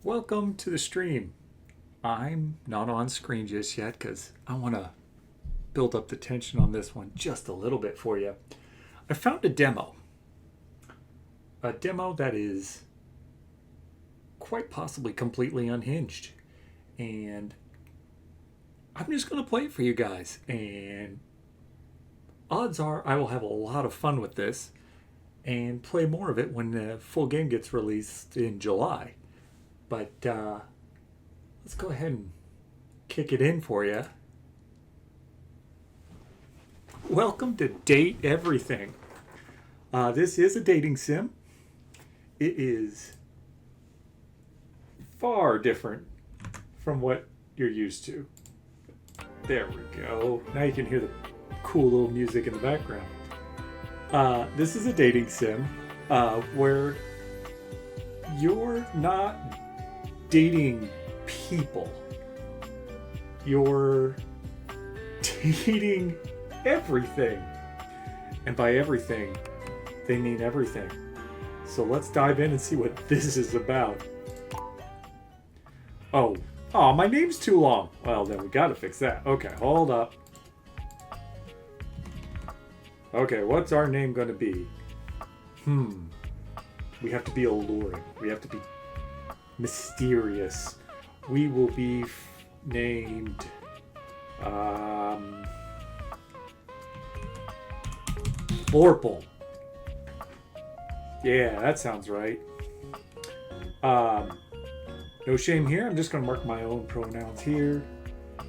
Welcome to the stream. I'm not on screen just yet because I want to build up the tension on this one just a little bit for you. I found a demo that is quite possibly completely unhinged. And I'm just going to play it for you guys. And odds are I will have a lot of fun with this and play more of it when the full game gets released in July. But let's go ahead and kick it in for you. Welcome to Date Everything. This is a dating sim. It is far different from what you're used to. There we go. Now you can hear the cool little music in the background. This is a dating sim where you're not dating people. You're dating everything. And by everything, they mean everything. So let's dive in and see what this is about. Oh, my name's too long. Well, then we gotta fix that. Okay, hold up. Okay, what's our name gonna be? We have to be alluring. We have to be mysterious. We will be named Florple. Yeah, that sounds right. No shame here. I'm just going to mark my own pronouns here.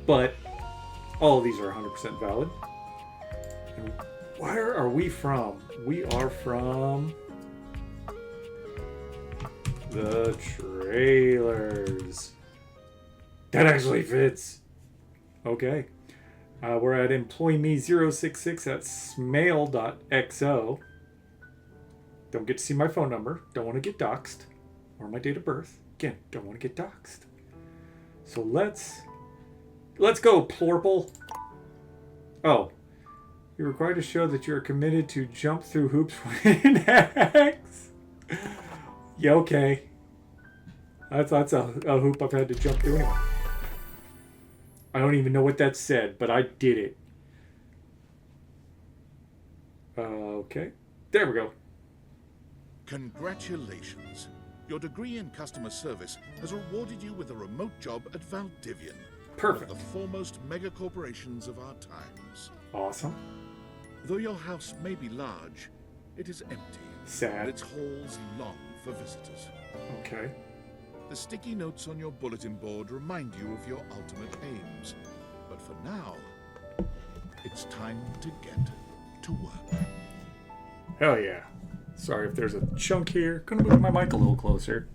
But all of these are 100% valid. And where are we from? We are from the trailers. That actually fits. Okay. We're at employee066 at smail.xo. Don't get to see my phone number. Don't want to get doxxed. Or my date of birth. Again, don't want to get doxxed. So let's go, Plorple. Oh. You're required to show that you're committed to jump through hoops when hacks. Yeah, okay. That's a hoop I've had to jump through anyway. I don't even know what that said, but I did it. Okay. There we go. Congratulations. Your degree in customer service has rewarded you with a remote job at Valdivian. Perfect. One of the foremost mega corporations of our times. Awesome. Though your house may be large, it is empty. Sad. And its halls long for visitors. Okay. The sticky notes on your bulletin board remind you of your ultimate aims. But for now, it's time to get to work. Hell yeah. Sorry if there's a chunk here. Gonna move my mic a little closer.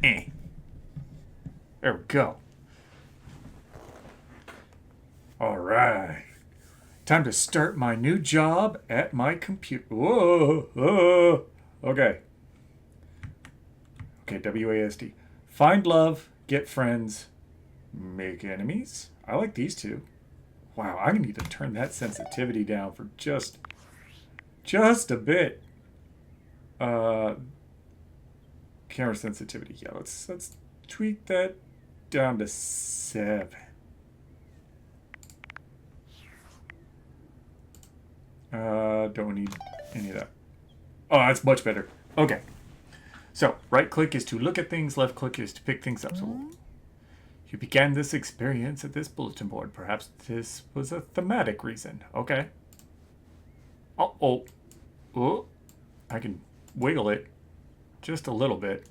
There we go. Alright. Time to start my new job at my computer. Whoa. Okay. Okay, WASD. Find love, get friends, make enemies. I like these two. Wow, I need to turn that sensitivity down for just a bit. Camera sensitivity. Yeah, let's tweak that down to 7. Don't need any of that. Oh, that's much better. Okay. So, right click is to look at things, left click is to pick things up. So, you began this experience at this bulletin board. Perhaps this was a thematic reason. Okay. Oh. I can wiggle it just a little bit.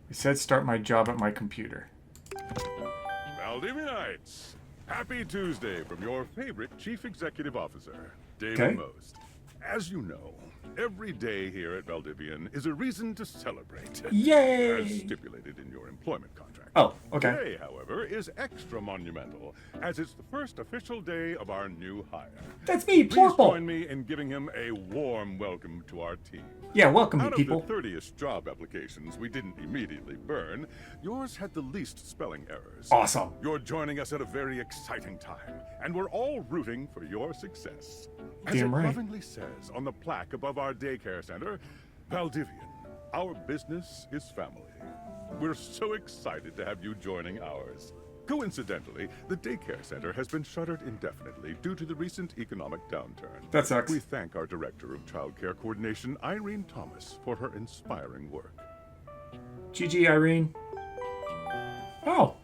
It said start my job at my computer. Valdivianites, happy Tuesday from your favorite Chief Executive Officer, David Okay. Most. As you know, every day here at Valdivian is a reason to celebrate. Yay! As stipulated in your employment contract. Oh, okay. Today, however, is extra monumental, as it's the first official day of our new hire. That's me, Please Plorple. join me in giving him a warm welcome to our team. Yeah, welcome me, Out people. of the 30ish job applications we didn't immediately burn, yours had the least spelling errors. Awesome. You're joining us at a very exciting time, and we're all rooting for your success. As Damn it right. lovingly says on the plaque above our daycare center, Valdivian, our business is family. We're so excited to have you joining ours. Coincidentally, the daycare center has been shuttered indefinitely due to the recent economic downturn. That sucks. We thank our Director of Child Care Coordination, Irene Thomas, for her inspiring work. GG, Irene. Oh.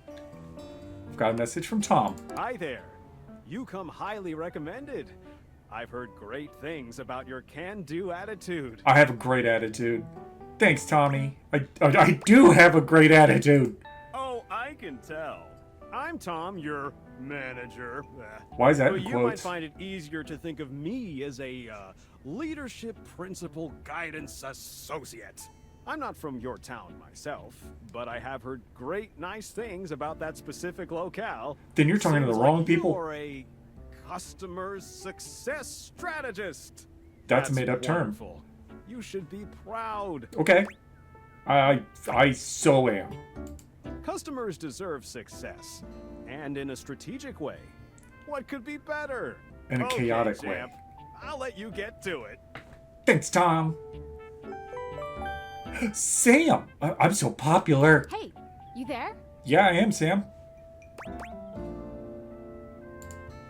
I've got a message from Tom. Hi there. You come highly recommended. I've heard great things about your can-do attitude. I have a great attitude. Thanks, Tommy. I do have a great attitude. Oh, I can tell. I'm Tom, your manager. Why is that But in you might quotes? find it easier to think of me as a leadership principal guidance associate. I'm not from your town myself, but I have heard great nice things about that specific locale. Then you're talking to the Seems wrong like people. You're a customer success strategist. That's a made-up term. Wonderful. You should be proud. Okay. I so am. Customers deserve success, and in a strategic way. What could be better? In a chaotic way. champ. I'll let you get to it. Thanks, Tom. Sam! I'm so popular. Hey, you there? Yeah, I am, Sam.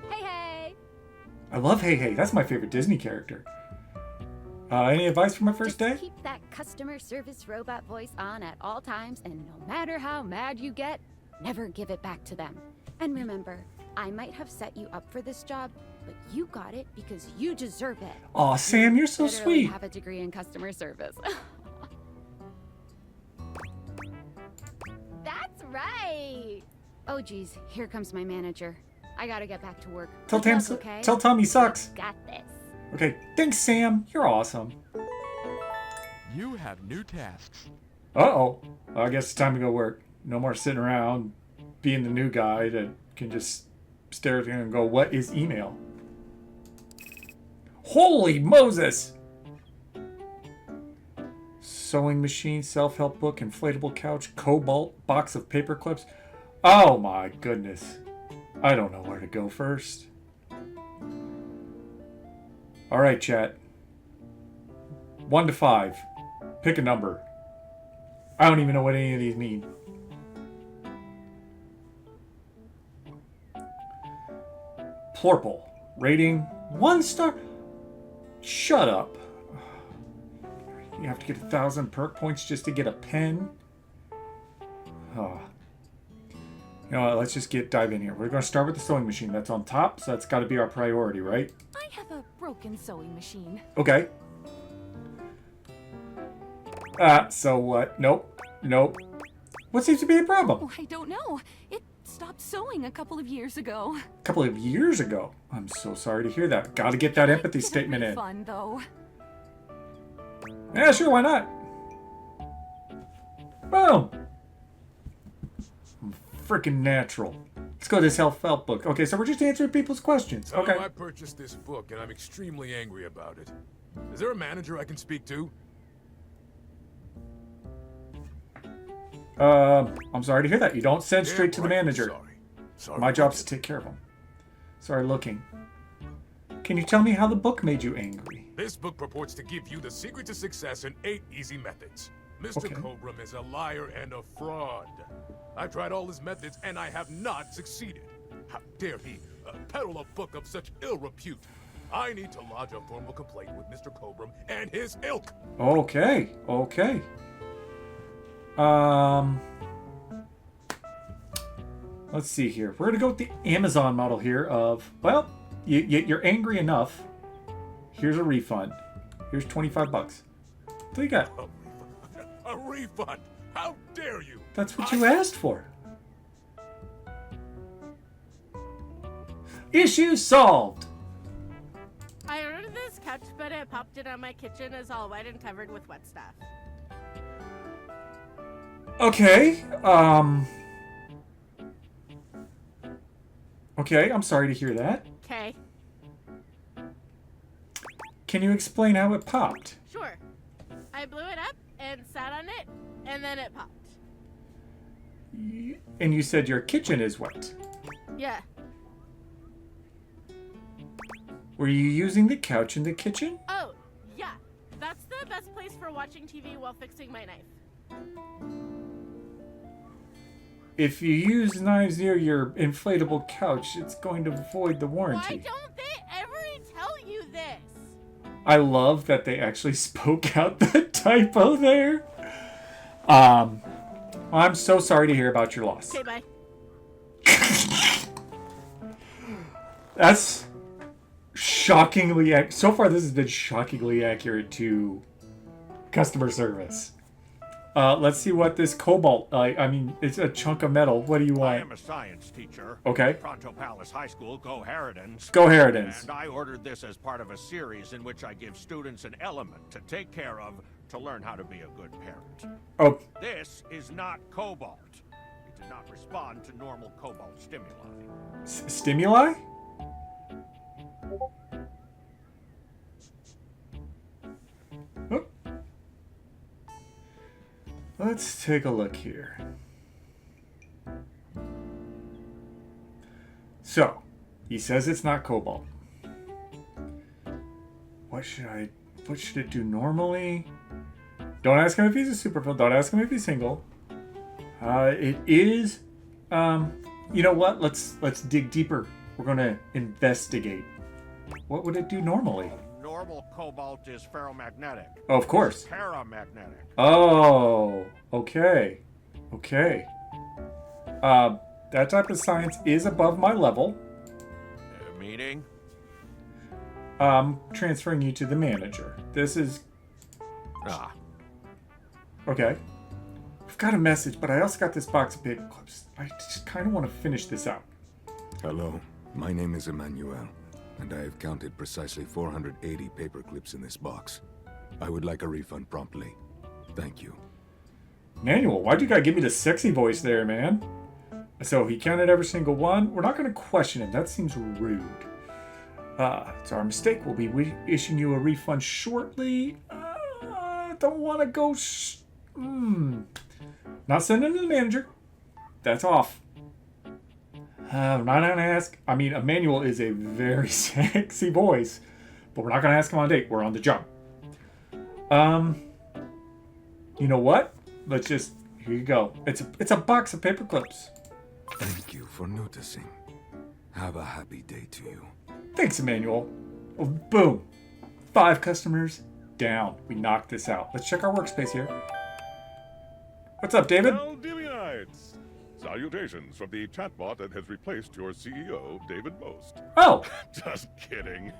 Hey, hey. I love Hey Hey. That's my favorite Disney character. Any advice for my first Just day? keep that customer service robot voice on at all times, and no matter how mad you get, never give it back to them. And remember, I might have set you up for this job, but you got it because you deserve it. Aw, Sam, you're so Literally sweet. have a degree in customer service. That's right. Oh, geez, here comes my manager. I gotta get back to work. Tell Good luck, Tam, okay? tell Tom he sucks. Got this. Okay, thanks, Sam. You're awesome. You have new tasks. Uh-oh. Well, I guess it's time to go work. No more sitting around being the new guy that can just stare at him and go, what is email? Holy Moses! Sewing machine, self-help book, inflatable couch, cobalt, box of paper clips. Oh my goodness. I don't know where to go first. Alright, chat. 1 to 5. Pick a number. I don't even know what any of these mean. Plorple. Rating 1 star. Shut up. You have to get 1,000 perk points just to get a pen. Oh. You know what, let's just dive in here. We're going to start with the sewing machine. That's on top, so that's got to be our priority, right? I have a broken sewing machine. Okay. So what? Nope. Nope. What seems to be the problem? Oh, I don't know. It stopped sewing a couple of years ago. A couple of years ago. I'm so sorry to hear that. Gotta get that empathy Get a statement in. refund, though. Yeah, sure, why not? Boom! Freaking natural. Let's go to this heartfelt book. Okay, so we're just answering people's questions. Okay. I purchased this book and I'm extremely angry about it. Is there a manager I can speak to? I'm sorry to hear that. You don't send straight to the manager. Sorry. My job's to take care of them. Sorry, looking. Can you tell me how the book made you angry? This book purports to give you the secret to success in 8 easy methods. Mr. Okay. Cobram is a liar and a fraud. I've tried all his methods and I have not succeeded. How dare he peddle a book of such ill repute? I need to lodge a formal complaint with Mr. Cobram and his ilk. Okay, okay. Let's see here. We're gonna go with the Amazon model here of, well, you're angry enough. Here's a refund. Here's 25 bucks. What do you got? A refund? How dare you? That's what you asked for. Issue solved. I ordered this couch, but it popped in on my kitchen is all wet and covered with wet stuff. Okay. Okay, I'm sorry to hear that. Okay. Can you explain how it popped? Sure. I blew it up and sat on it, and then it popped. And you said your kitchen is wet. Yeah. Were you using the couch in the kitchen? Oh, yeah. That's the best place for watching TV while fixing my knife. If you use knives near your inflatable couch, it's going to void the warranty. Why don't they ever tell you this? I love that they actually spoke out the typo there. I'm so sorry to hear about your loss. Okay, bye. That's shockingly so far this has been shockingly accurate to customer service. Let's see what this cobalt, I mean, it's a chunk of metal. What do you want? I am a science teacher. Okay. Pronto Palace High School, Go Harridans. Go Harridans. And I ordered this as part of a series in which I give students an element to take care of to learn how to be a good parent. Oh. This is not cobalt. It did not respond to normal cobalt stimuli. Stimuli? Oh. Let's take a look here. So, he says it's not cobalt. What should it do normally? Don't ask him if he's a supervillain. Don't ask him if he's single. It is, you know what? Let's dig deeper. We're gonna investigate. What would it do normally? Normal cobalt is ferromagnetic. Oh, of course. Paramagnetic. Oh, okay. Okay. That type of science is above my level. Meaning? Transferring you to the manager. This is... Okay. I've got a message, but I also got this box of paper clips. I just kind of want to finish this out. Hello, my name is Emmanuel, and I have counted precisely 480 paper clips in this box. I would like a refund promptly. Thank you. Manuel, why'd you gotta give me the sexy voice there, man? So he counted every single one. We're not gonna question him. That seems rude. It's our mistake. We'll be issuing you a refund shortly. Don't want to go... Not sending him to the manager. That's off. We're not gonna ask... I mean, Emmanuel is a very sexy voice. But we're not gonna ask him on a date. We're on the jump. You know what? Let's just... Here you go. It's a box of paper clips. Thank you for noticing. Have a happy day to you. Thanks, Emmanuel. Oh, boom. 5 customers down. We knocked this out. Let's check our workspace here. What's up, David? Valdivianites! Salutations from the chatbot that has replaced your CEO, David Most. Oh! Just kidding.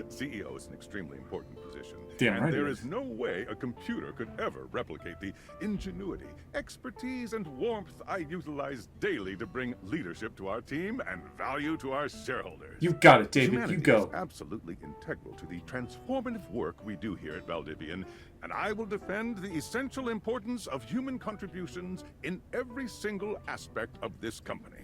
CEO is an extremely important position. Damn right. And there is no way a computer could ever replicate the ingenuity, expertise, and warmth I utilize daily to bring leadership to our team and value to our shareholders. You got it, David. Humanity You go. is absolutely integral to the transformative work we do here at Valdivian, and I will defend the essential importance of human contributions in every single aspect of this company.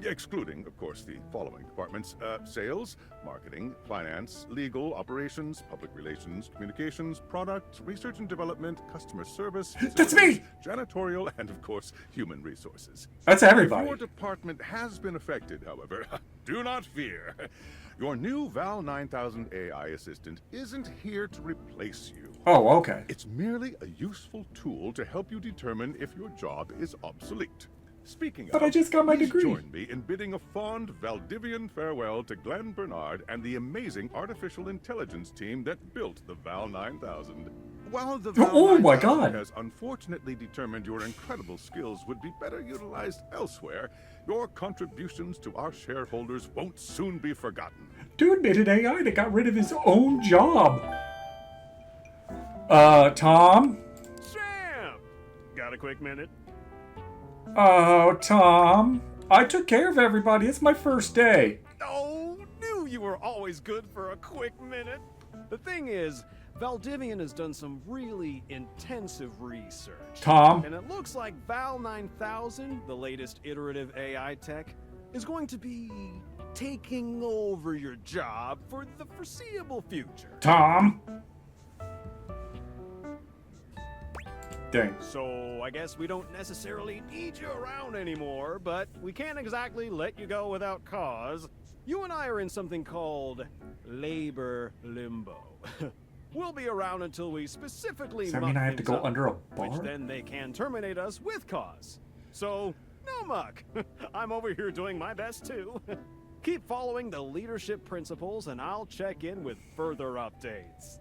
Excluding, of course, the following departments: sales, marketing, finance, legal, operations, public relations, communications, product, research and development, customer service. That's me! Janitorial, and of course, human resources. That's everybody. If your department has been affected, however, do not fear. Your new Val 9000 AI assistant isn't here to replace you. Oh, okay. It's merely a useful tool to help you determine if your job is obsolete. Speaking But of, I just got my please degree. Join me in bidding a fond Valdivian farewell to Glenn Bernard and the amazing artificial intelligence team that built the Val 9000. While the Val Oh my 9000 God. has unfortunately determined your incredible skills would be better utilized elsewhere, your contributions to our shareholders won't soon be forgotten. Dude made an AI that got rid of his own job. Tom? Sam! Got a quick minute? Oh, Tom. I took care of everybody. It's my first day. Oh, knew you were always good for a quick minute. The thing is, Valdivian has done some really intensive research. Tom. And it looks like Val 9000, the latest iterative AI tech, is going to be taking over your job for the foreseeable future. Tom. Dang. So I guess we don't necessarily need you around anymore, but we can't exactly let you go without cause. You and I are in something called labor limbo. We'll be around until we specifically Does that mean I have to go under a bar? which then they can terminate us with cause. So, no muck. I'm over here doing my best too. Keep following the leadership principles and I'll check in with further updates.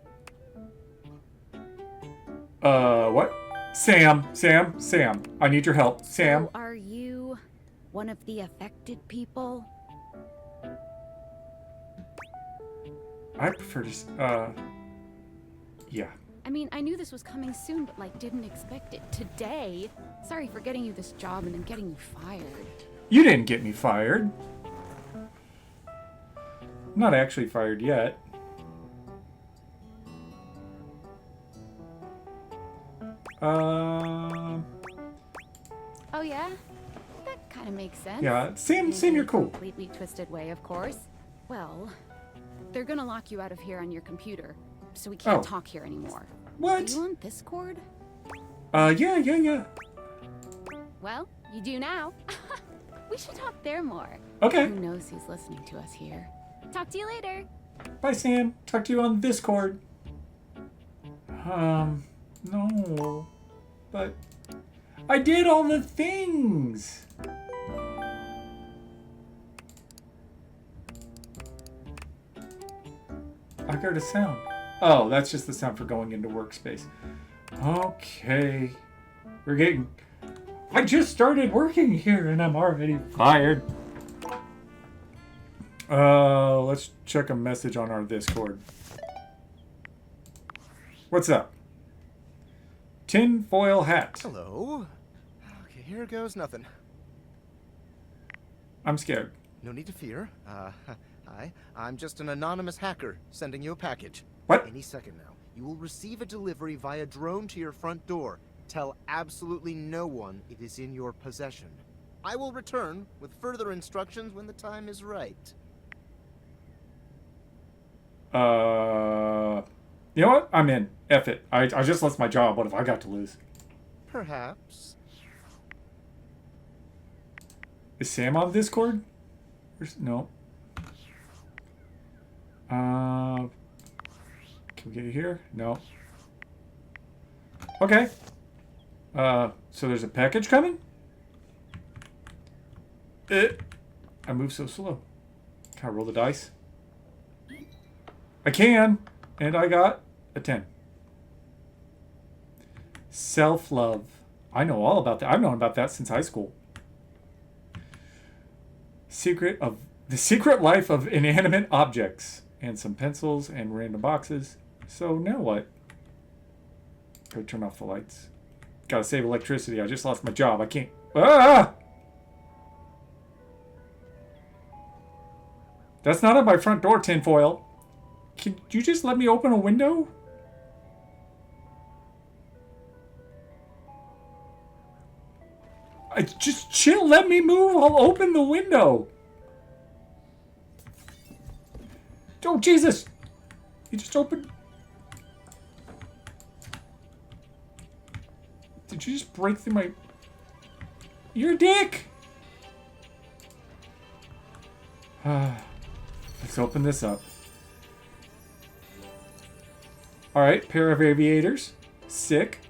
What? Sam. I need your help. Sam. So are you one of the affected people? I prefer to, yeah. I mean, I knew this was coming soon, but like didn't expect it today. Sorry for getting you this job and then getting you fired. You didn't get me fired. I'm not actually fired yet. Oh yeah? That kind of makes sense. Yeah, Sam, In you're a cool. Completely twisted way, of course. Well, they're gonna lock you out of here on your computer, so we can't Oh. talk here anymore. What? Are you on Discord? Yeah. Well, you do now. We should talk there more. Okay. Who knows who's listening to us here? Talk to you later. Bye, Sam. Talk to you on Discord. No. But I did all the things. I heard a sound. Oh, that's just the sound for going into workspace. Okay. We're getting... I just started working here and I'm already fired. Let's check a message on our Discord. What's up? Tinfoil hat. Hello. Okay, here goes nothing. I'm scared. No need to fear. Hi. I'm just an anonymous hacker sending you a package. What? Any second now. You will receive a delivery via drone to your front door. Tell absolutely no one it is in your possession. I will return with further instructions when the time is right. You know what? I'm in. F it. I just lost my job. What have I got to lose? Perhaps. Is Sam on Discord? No. Can we get it here? No. Okay. So there's a package coming? I move so slow. Can I roll the dice? I can. And I got a 10. Self-love. I know all about that. I've known about that since high school. The secret life of inanimate objects. And some pencils and random boxes. So now what? Go turn off the lights. Gotta save electricity. I just lost my job. I can't. Ah! That's not at my front door, tinfoil. Can you just let me open a window? Just chill. Let me move. I'll open the window. Oh, Jesus. You just opened... Did you just break through my... You're a dick! Let's open this up. Alright, pair of aviators. Sick.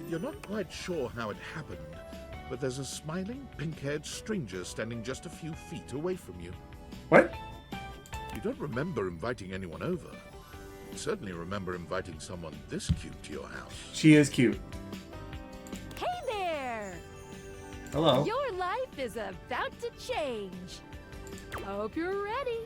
You're not quite sure how it happened, but there's a smiling, pink-haired stranger standing just a few feet away from you. What? You don't remember inviting anyone over. You certainly remember inviting someone this cute to your house. She is cute. Hey there! Hello. Your life is about to change. Hope you're ready.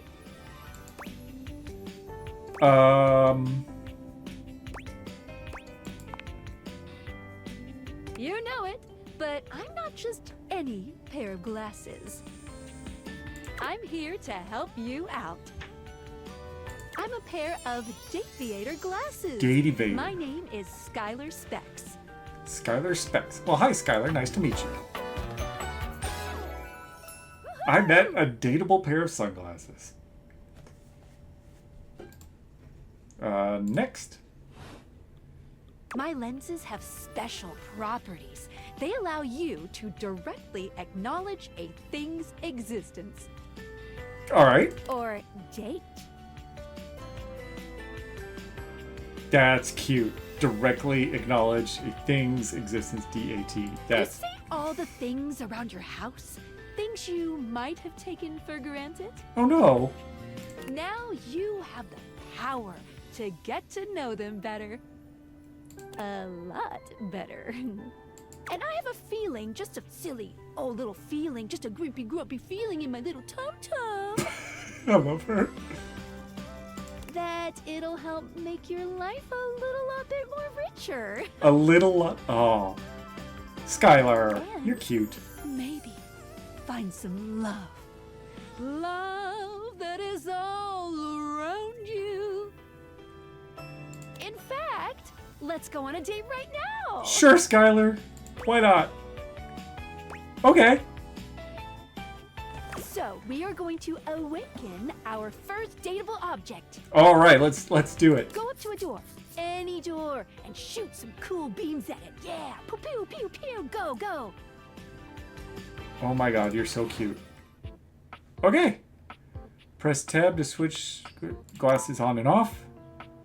You know it, but I'm not just any pair of glasses. I'm here to help you out. I'm a pair of Dateviator glasses. Dateviator. My name is Skylar Specs. Skylar Specs. Well, hi, Skylar. Nice to meet you. I met a dateable pair of sunglasses. Next. My lenses have special properties. They allow you to directly acknowledge a thing's existence. All right. Or date. That's cute. Directly acknowledge a thing's existence, DAT. You That's... see all the things around your house? Things you might have taken for granted? Oh, no. Now you have the power to get to know them better. A lot better. And I have a feeling, just a silly, little feeling, just a grumpy feeling in my little tum-tum. I love her. That it'll help make your life a little bit more richer. A little... Oh. Skylar, you're cute. Maybe find some love. Love that is all around you. In fact, let's go on a date right now. Sure, Skylar. Why not? Okay. So, we are going to awaken our first dateable object. All right, let's do it. Go up to a door, any door, and shoot some cool beams at it. Yeah, pew pew pew pew, go go. Oh my god, you're so cute. Okay. Press tab to switch glasses on and off.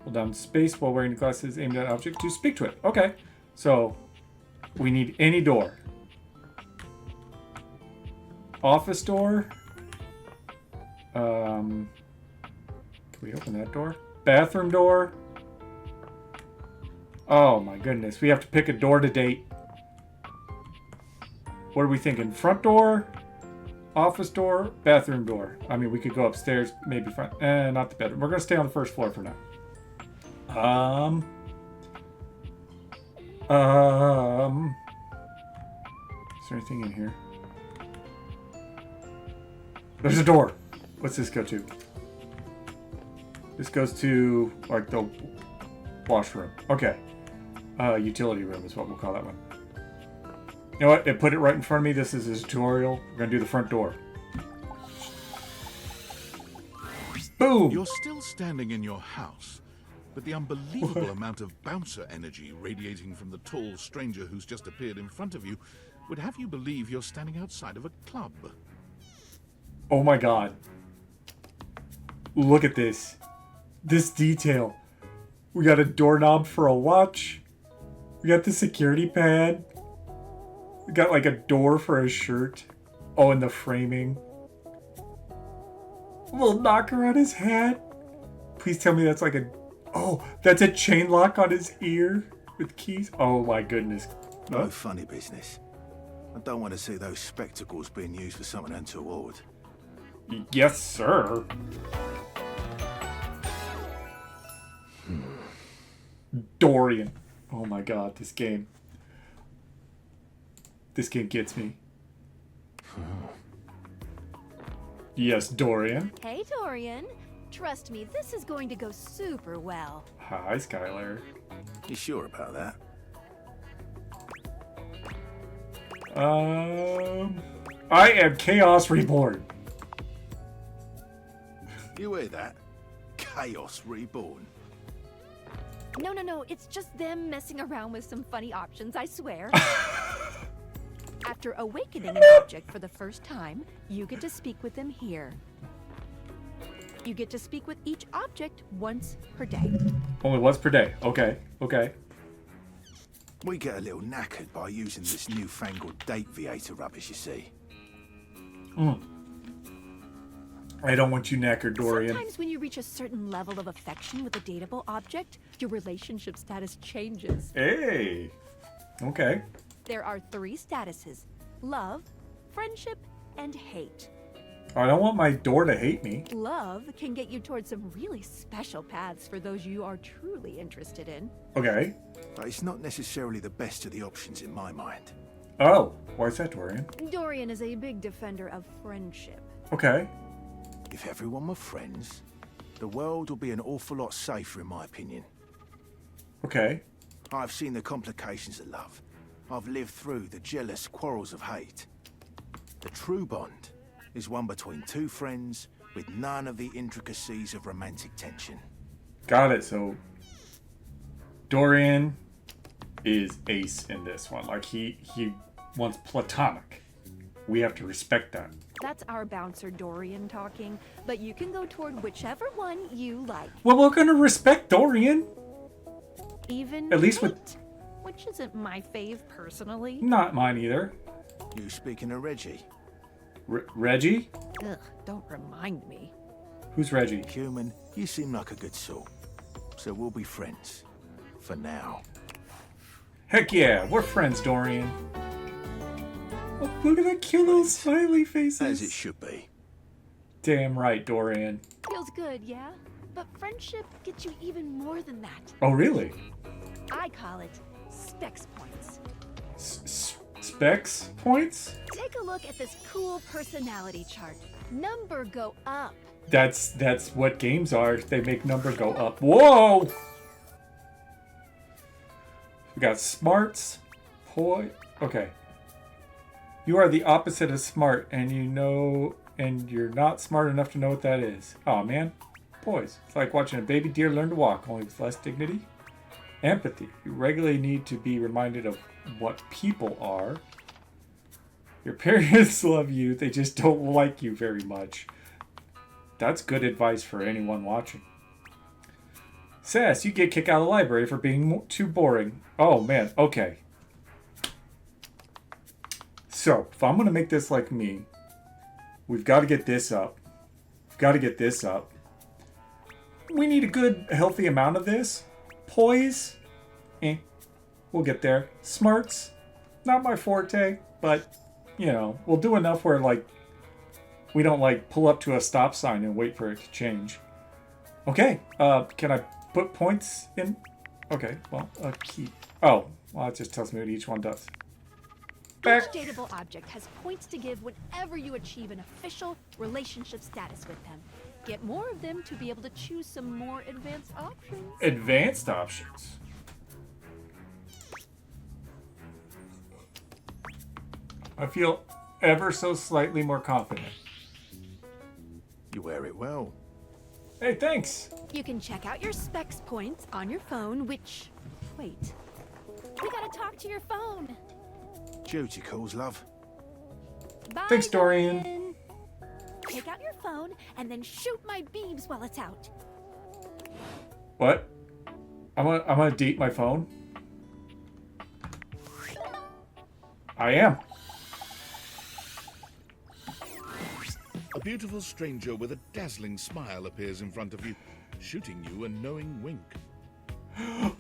Hold down space while wearing the glasses aimed at an object to speak to it. Okay. So, we need any door. Office door. Can we open that door? Bathroom door. Oh my goodness. We have to pick a door to date. What are we thinking? Front door? Office door? Bathroom door? I mean, we could go upstairs, maybe front. Not the bedroom. We're going to stay on the first floor for now. Is there anything in here? There's a door. What's this go to? This goes to, like, the washroom. Okay. Utility room is what we'll call that one. You know what? It put it right in front of me. This is a tutorial. We're going to do the front door. Boom! You're still standing in your house, but the unbelievable amount of bouncer energy radiating from the tall stranger who's just appeared in front of you would have you believe you're standing outside of a club. Oh my god. Look at this. This detail. We got a doorknob for a watch. We got the security pad. We got like a door for a shirt. Oh, and the framing. A little knocker on his hat. Please tell me that's like a... Oh, that's a chain lock on his ear with keys. Oh my goodness. No funny business. I don't want to see those spectacles being used for something untoward. Yes, sir. Dorian. Oh my god, this game. This game gets me. Yes, Dorian. Hey, Dorian. Trust me, this is going to go super well. Hi, Skylar. You sure about that? I am Chaos Reborn. You hear that? Chaos Reborn. No, it's just them messing around with some funny options, I swear. After awakening an object for the first time, you get to speak with them here. You get to speak with each object once per day. Only once per day. Okay. We get a little knackered by using this newfangled Dateviator rubbish, you see. I don't want you knackered, Dorian. Sometimes when you reach a certain level of affection with a dateable object, your relationship status changes. Hey. Okay. There are 3 statuses: love, friendship, and hate. I don't want my door to hate me. Love can get you towards some really special paths for those you are truly interested in. Okay. But it's not necessarily the best of the options in my mind. Oh, why is that, Dorian? Dorian is a big defender of friendship. Okay. If everyone were friends, the world would be an awful lot safer, in my opinion. Okay. I've seen the complications of love. I've lived through the jealous quarrels of hate. The true bond is one between two friends with none of the intricacies of romantic tension. Got it. So Dorian is ace in this one. Like he wants platonic. We have to respect that. That's our bouncer Dorian talking, but you can go toward whichever one you like. Well, we're gonna respect Dorian. Even at least with, which isn't my fave personally. Not mine either. You speaking of Reggie? Reggie? Ugh, don't remind me. Who's Reggie? Human, you seem like a good sort. So we'll be friends. For now. Heck yeah, we're friends, Dorian. Oh, look at that cute little smiley faces. As it should be. Damn right, Dorian. Feels good, yeah? But friendship gets you even more than that. Oh, really? I call it specs points. Specs points? Take a look at this cool personality chart. Number go up. That's what games are. They make number go up. Whoa! We got smarts. Okay. You are the opposite of smart, and you're not smart enough to know what that is. Aw, man. Poise. It's like watching a baby deer learn to walk, only with less dignity. Empathy. You regularly need to be reminded of what people are. Your parents love you, they just don't like you very much. That's good advice for anyone watching. Sass, you get kicked out of the library for being too boring. Oh man, okay. So, if I'm going to make this like me, we've got to get this up. We've got to get this up. We need a good, healthy amount of this. Poise, we'll get there. Smarts, not my forte, but, you know, we'll do enough where, like, we don't, like, pull up to a stop sign and wait for it to change. Okay, can I put points in? Okay, well, keep. Oh, well, it just tells me what each one does. Each dateable object has points to give whenever you achieve an official relationship status with them. Get more of them to be able to choose some more advanced options. Advanced options? I feel ever so slightly more confident. You wear it well. Hey, thanks. You can check out your specs points on your phone, which... Wait. We gotta talk to your phone. Duty calls, love. Bye, Thanks, Dorian. Take out your phone and then shoot my beams while it's out. What? I'm gonna date my phone? I am. A beautiful stranger with a dazzling smile appears in front of you, shooting you a knowing wink.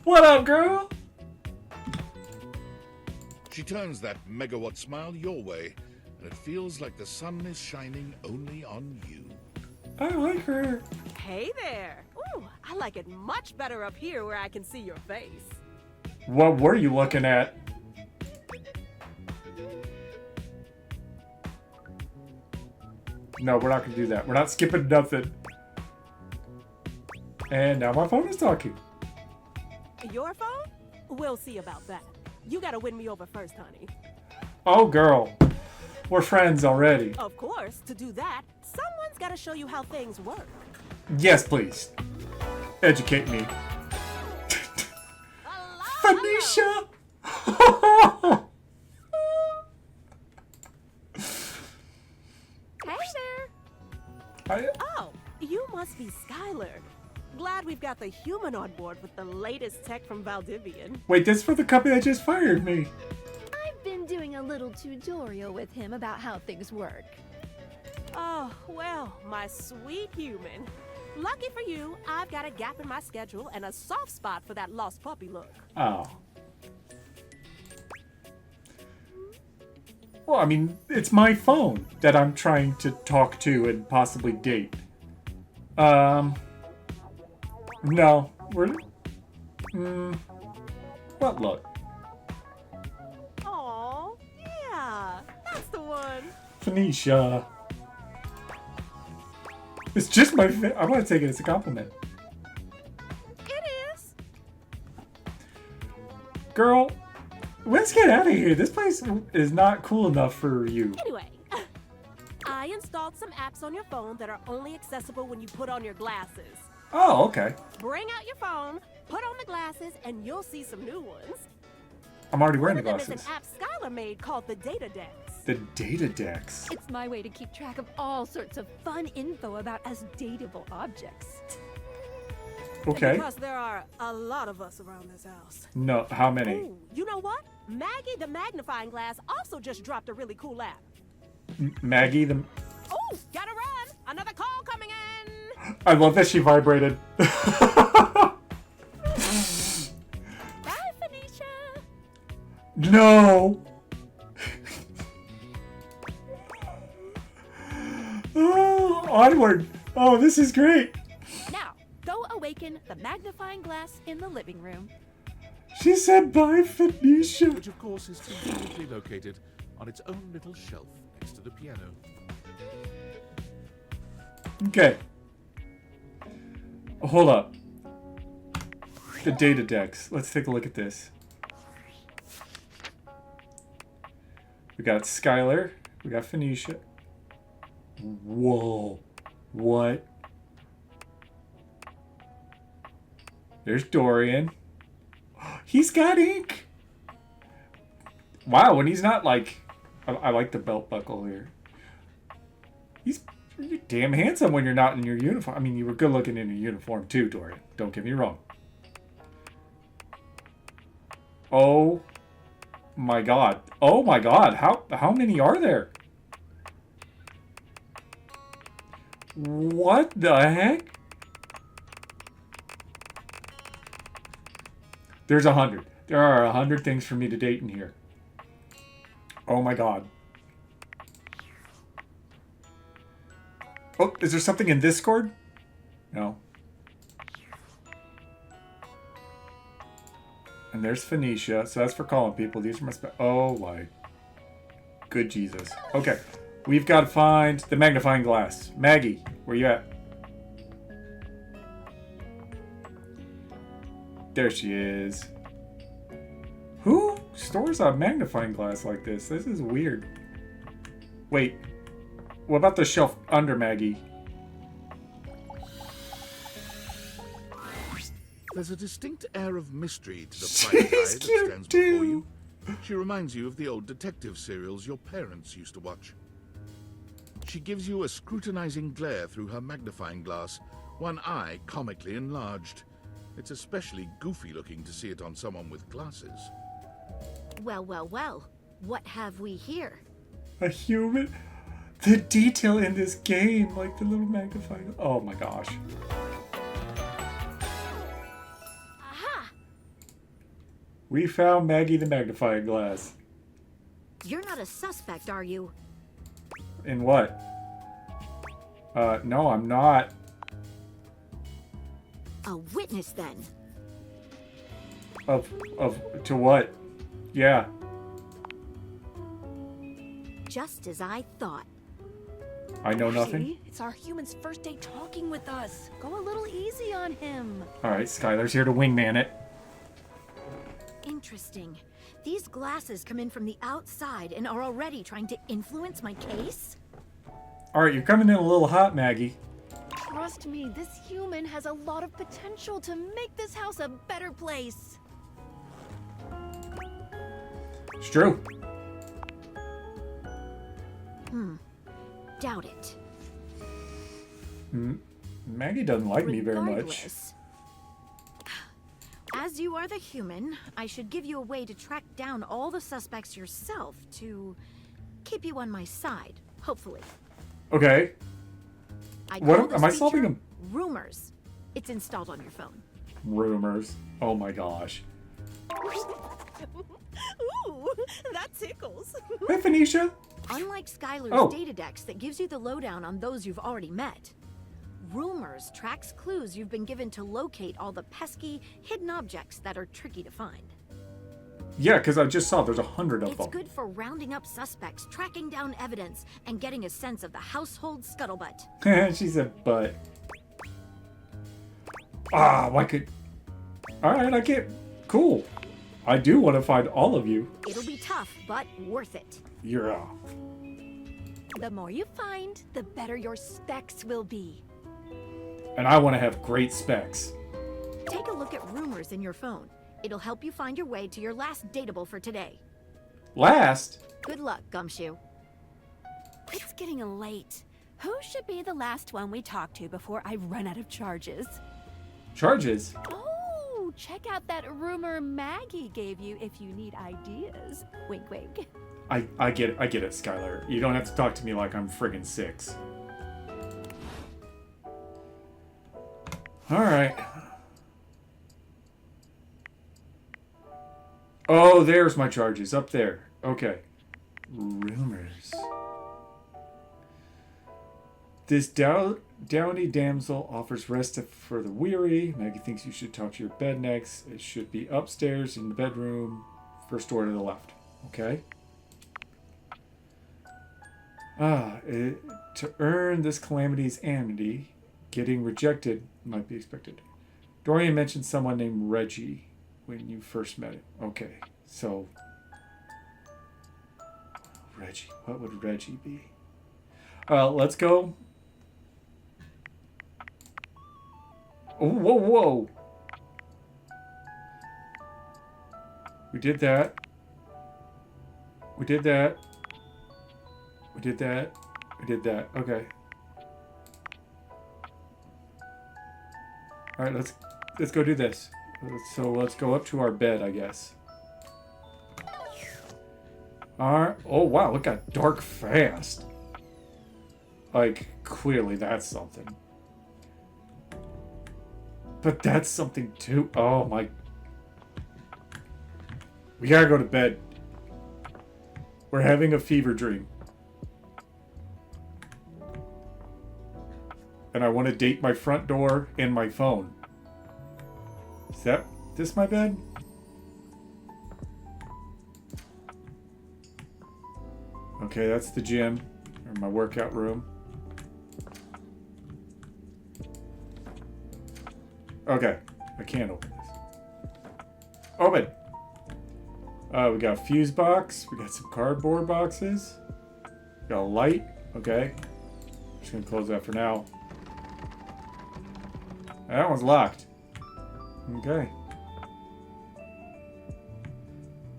What up, girl? She turns that megawatt smile your way, and it feels like the sun is shining only on you. I like her. Hey there. Ooh, I like it much better up here where I can see your face. What were you looking at? No, we're not gonna do that. We're not skipping nothing. And now my phone is talking. Your phone? We'll see about that. You gotta win me over first, honey. Oh, girl. We're friends already. Of course, to do that, someone's gotta show you how things work. Yes, please. Educate me. Phoenicia! Hey there. Oh, you must be Skylar. Glad we've got the human on board with the latest tech from Valdivian. Wait, this for the company that just fired me. I've been doing a little tutorial with him about how things work. Oh, well, my sweet human. Lucky for you, I've got a gap in my schedule and a soft spot for that lost puppy look. Oh. Well, I mean, it's my phone that I'm trying to talk to and possibly date. No, we're... But look. Aw, fun. Phoenicia. It's just my I want to take it as a compliment. It is. Girl, let's get out of here. This place is not cool enough for you. Anyway, I installed some apps on your phone that are only accessible when you put on your glasses. Oh, okay. Bring out your phone, put on the glasses, and you'll see some new ones. I'm already wearing the One of them glasses. is an app Skylar made called the Data Dex. The data decks. It's my way to keep track of all sorts of fun info about us dateable objects. Okay. Because there are a lot of us around this house. No, how many? Ooh, you know what? Maggie the magnifying glass also just dropped a really cool app. Maggie the... Oh, gotta run! Another call coming in! I love that she vibrated. Bye, Phoenicia! No! Oh, onward! Oh, this is great! Now, go awaken the magnifying glass in the living room. She said bye, Phoenicia. Which, of course, is conveniently located on its own little shelf next to the piano. Okay. Hold up. The data decks. Let's take a look at this. We got Skylar. We got Phoenicia. Whoa. What? There's Dorian. He's got ink. Wow, when he's not like... I like the belt buckle here. You're damn handsome when you're not in your uniform. I mean, you were good looking in your uniform too, Dorian. Don't get me wrong. Oh my god. Oh my god. How many are there? What the heck? There's 100. There are 100 things for me to date in here. Oh my god. Oh, is there something in this cord? No. And there's Phoenicia. So that's for calling people. These are my oh my good Jesus. Okay. We've got to find the magnifying glass. Maggie, where you at? There she is. Who stores a magnifying glass like this? This is weird. Wait. What about the shelf under Maggie? There's a distinct air of mystery to the private eye that stands before you. She reminds you of the old detective serials your parents used to watch. She gives you a scrutinizing glare through her magnifying glass, one eye comically enlarged. It's especially goofy looking to see it on someone with glasses. Well, well, well. What have we here? A human? The detail in this game, like the little magnifying... Oh my gosh. Aha! We found Maggie the magnifying glass. You're not a suspect, are you? In what? No, I'm not. A witness, then. To what? Yeah. Just as I thought. I know nothing. See? It's our human's first day talking with us. Go a little easy on him. Alright, Skylar's here to wingman it. Interesting. These glasses come in from the outside and are already trying to influence my case? Alright, you're coming in a little hot, Maggie. Trust me, this human has a lot of potential to make this house a better place. It's true. Doubt it. Maggie doesn't like me very much. Regardless, as you are the human, I should give you a way to track down all the suspects yourself to keep you on my side, hopefully. Okay. What am I solving them? Rumors. It's installed on your phone. Rumors. Oh my gosh. Ooh, that tickles. Hey, Phoenicia. Unlike Skylar's data decks that gives you the lowdown on those you've already met, Rumors tracks clues you've been given to locate all the pesky, hidden objects that are tricky to find. Yeah, because I just saw there's 100 of It's them. good for rounding up suspects, tracking down evidence, and getting a sense of the household scuttlebutt. She said, but. Why could. Alright, I get. Cool. I do want to find all of you. It'll be tough, but worth it. You're The more you find, the better your specs will be. And I want to have great specs. Take a look at rumors in your phone. It'll help you find your way to your last dateable for today. Last? Good luck, Gumshoe. It's getting late. Who should be the last one we talk to before I run out of charges? Charges? Oh, check out that rumor Maggie gave you if you need ideas. Wink, wink. I get it, Skylar. You don't have to talk to me like I'm friggin' 6. Alright. Oh, there's my charges, up there. Okay. Rumors. This downy damsel offers rest for the weary. Maggie thinks you should talk to your bed next. It should be upstairs in the bedroom. First door to the left. Okay. To earn this calamity's amity, getting rejected might be expected. Dorian mentioned someone named Reggie when you first met him. Okay, so Reggie. What would Reggie be? Let's go. Oh, whoa, whoa. We did that. We did that. We did that. We did that. Okay. All right, let's go do this. So let's go up to our bed, I guess. All right. Oh wow, it got dark fast. Like clearly that's something. But that's something too. Oh my. We gotta go to bed. We're having a fever dream. And I want to date my front door and my phone. Is this my bed? Okay, that's the gym, or my workout room. Okay, I can't open this. Open! We got a fuse box, we got some cardboard boxes, we got a light, okay. Just gonna close that for now. That one's locked. Okay.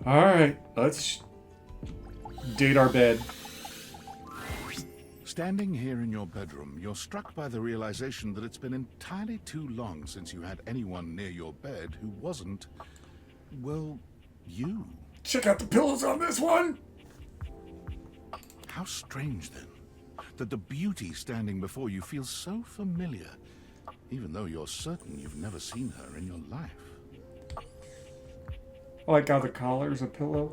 Alright, let's date our bed. Standing here in your bedroom, you're struck by the realization that it's been entirely too long since you had anyone near your bed who wasn't, well, you. Check out the pillows on this one! How strange, then, that the beauty standing before you feels so familiar, even though you're certain you've never seen her in your life. I like how the collar's a pillow.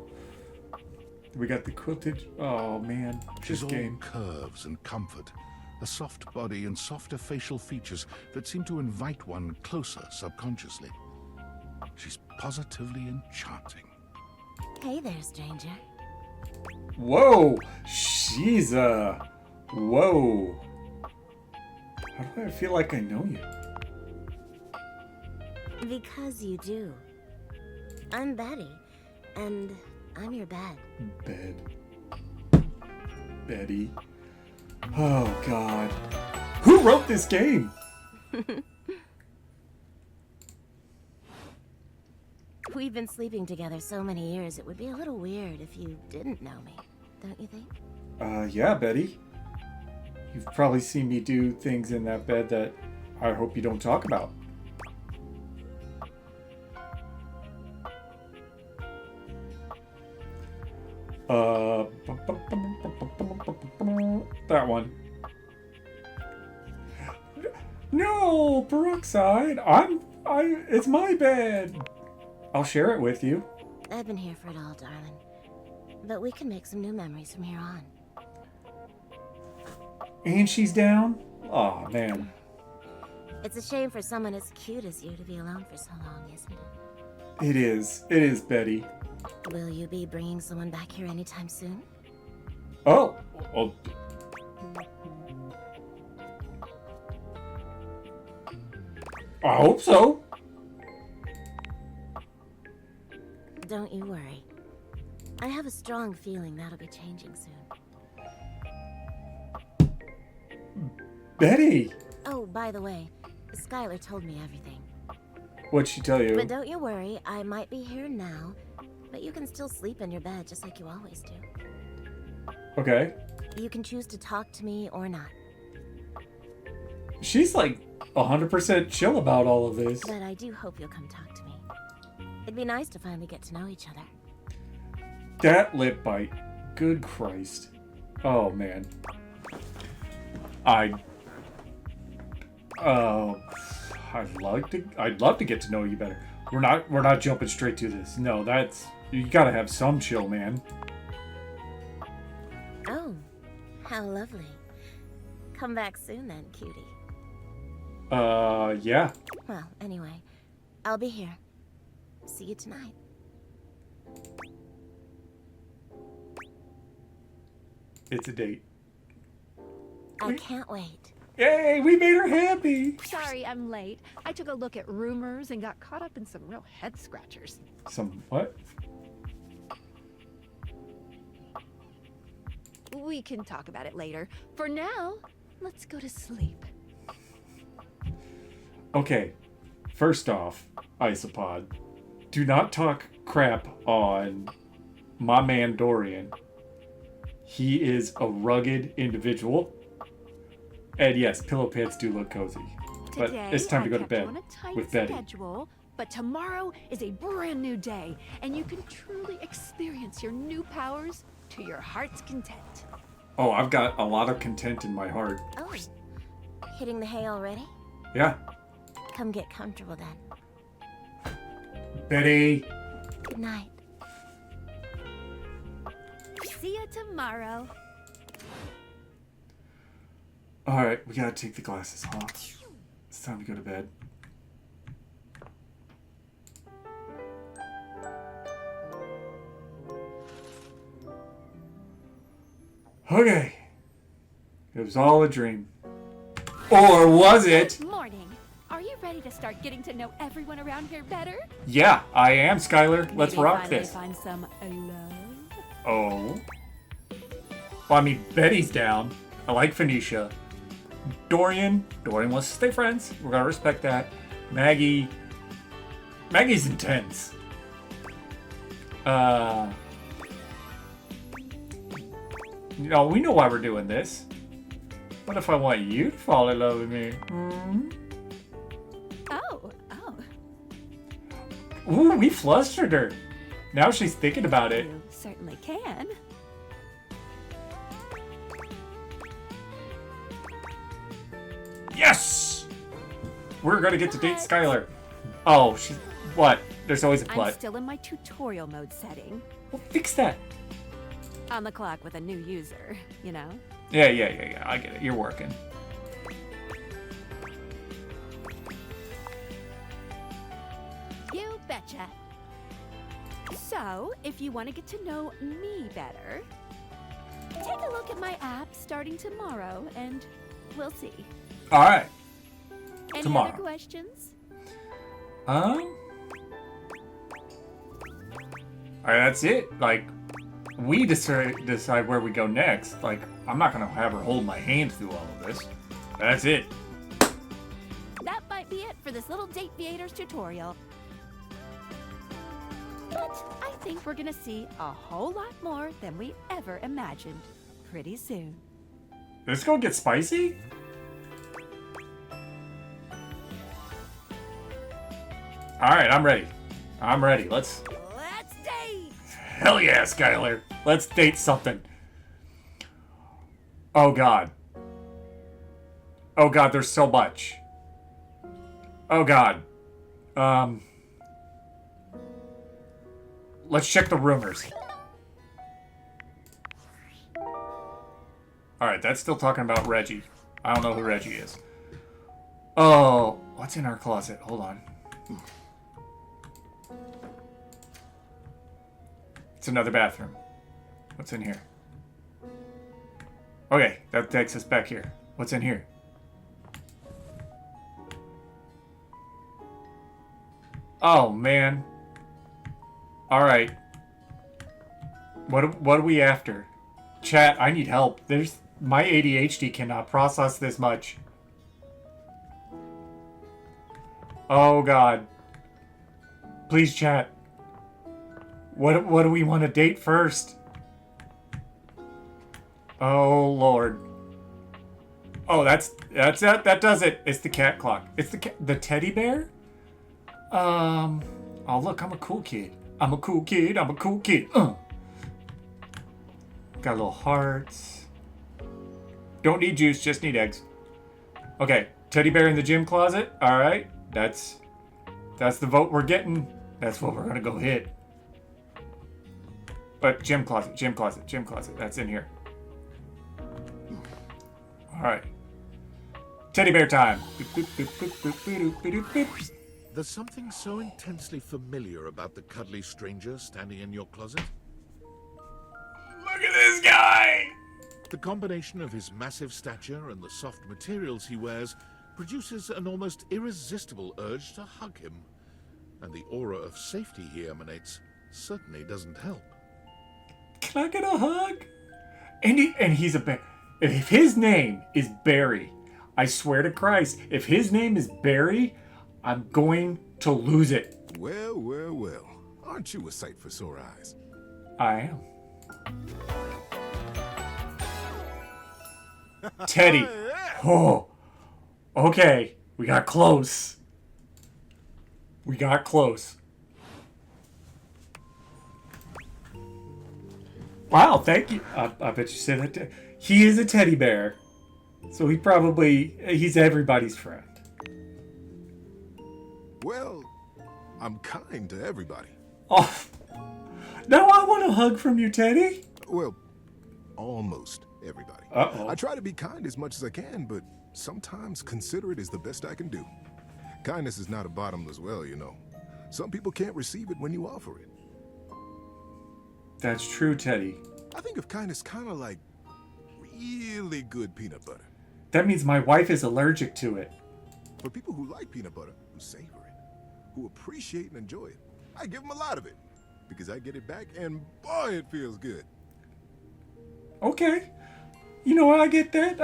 We got the quilted. Oh man, She's all curves and comfort, a soft body and softer facial features that seem to invite one closer subconsciously. She's positively enchanting. Hey there, stranger. Whoa! She's whoa. How do I feel like I know you? Because you do. I'm Betty, and I'm your bed. Bed. Betty. Oh, God. Who wrote this game? We've been sleeping together so many years, it would be a little weird if you didn't know me, don't you think? Yeah, Betty. You've probably seen me do things in that bed that I hope you don't talk about. That one. No, peroxide. It's my bed. I'll share it with you. I've been here for it all, darling. But we can make some new memories from here on. And she's down? Aw, man. It's a shame for someone as cute as you to be alone for so long, isn't it? It is. It is, Betty. Will you be bringing someone back here anytime soon? Oh. Well, I hope so. Don't you worry. I have a strong feeling that'll be changing soon. Betty! Oh, by the way, Skylar told me everything. What'd she tell you? But don't you worry, I might be here now, but you can still sleep in your bed just like you always do. Okay. You can choose to talk to me or not. She's like 100% chill about all of this. But I do hope you'll come talk to me. It'd be nice to finally get to know each other. That lip bite. Good Christ. Oh, man. I'd love to get to know you better. We're not jumping straight to this. No, you gotta have some chill, man. Oh, how lovely. Come back soon then, cutie. Yeah. Well, anyway, I'll be here. See you tonight. It's a date. I can't wait. Yay, we made her happy. Sorry, I'm late. I took a look at rumors and got caught up in some real head scratchers. Some what? We can talk about it later. For now, let's go to sleep. Okay, first off, Isopod, do not talk crap on my man Dorian. He is a rugged individual. And yes, pillow pants do look cozy. But Today, it's time to go to I kept bed you on a tight with Betty. schedule, but tomorrow is a brand new day, and you can truly experience your new powers to your heart's content. Oh, I've got a lot of content in my heart. Oh, hitting the hay already? Yeah. Come get comfortable then. Betty. Good night. See you tomorrow. Alright, we gotta take the glasses off. It's time to go to bed. Okay. It was all a dream. Or was it? Good morning. Are you ready to start getting to know everyone around here better? Yeah, I am, Skylar. Let's Maybe rock finally this. Find some love. Oh. Well, I mean, Betty's down. I like Phoenicia. Dorian wants to stay friends. We're gonna respect that. Maggie's intense. You know, we know why we're doing this. What if I want you to fall in love with me? Hmm? Oh. Ooh, we flustered her. Now she's thinking about it. You certainly can. Yes! We're gonna get to date Skylar. Oh, she's... What? There's always a I'm but. still in my tutorial mode setting. Well, fix that. On the clock with a new user, you know? Yeah. I get it. You're working. You betcha. So, if you want to get to know me better, take a look at my app starting tomorrow, and we'll see. All right. Any Tomorrow. other questions? All right, that's it. Like, we decide where we go next. Like, I'm not gonna have her hold my hand through all of this. That's it. That might be it for this little Date Theaters tutorial. But I think we're gonna see a whole lot more than we ever imagined pretty soon. Let's go get spicy. All right, I'm ready. Let's date. Hell yeah, Skylar. Let's date something. Oh God, there's so much. Oh God. Let's check the rumors. Alright, that's still talking about Reggie. I don't know who Reggie is. Oh, what's in our closet? Hold on. It's another bathroom. What's in here? Okay, that takes us back here. What's in here? Oh, man. Alright. What are we after? Chat, I need help. My ADHD cannot process this much. Oh, God. Please, chat. What do we want to date first? Oh, Lord. Oh, that does it. It's the cat clock. It's the teddy bear? Oh, look, I'm a cool kid. I'm a cool kid. I'm a cool kid. Got little hearts. Don't need juice, just need eggs. Okay, teddy bear in the gym closet. All right, that's the vote we're getting. That's what we're gonna go hit. But gym closet. That's in here. All right. Teddy bear time. There's something so intensely familiar about the cuddly stranger standing in your closet. Look at this guy! The combination of his massive stature and the soft materials he wears produces an almost irresistible urge to hug him. And the aura of safety he emanates certainly doesn't help. Can I get a hug? And he's a bear. If his name is Barry, I swear to Christ, if his name is Barry, I'm going to lose it. Well, well, well. Aren't you a sight for sore eyes? I am. Teddy. Oh. Okay. We got close. Wow, thank you. I bet you said that. He is a teddy bear. So he's everybody's friend. Well, I'm kind to everybody. Oh. Now I want a hug from you, Teddy. Well, almost everybody. Uh-oh. I try to be kind as much as I can, but sometimes considerate is the best I can do. Kindness is not a bottomless well, you know. Some people can't receive it when you offer it. That's true, Teddy. I think of kindness kind of like really good peanut butter. That means my wife is allergic to it. For people who like peanut butter, who savor it, who appreciate and enjoy it, I give them a lot of it. Because I get it back, and boy, it feels good. Okay. You know, I get that.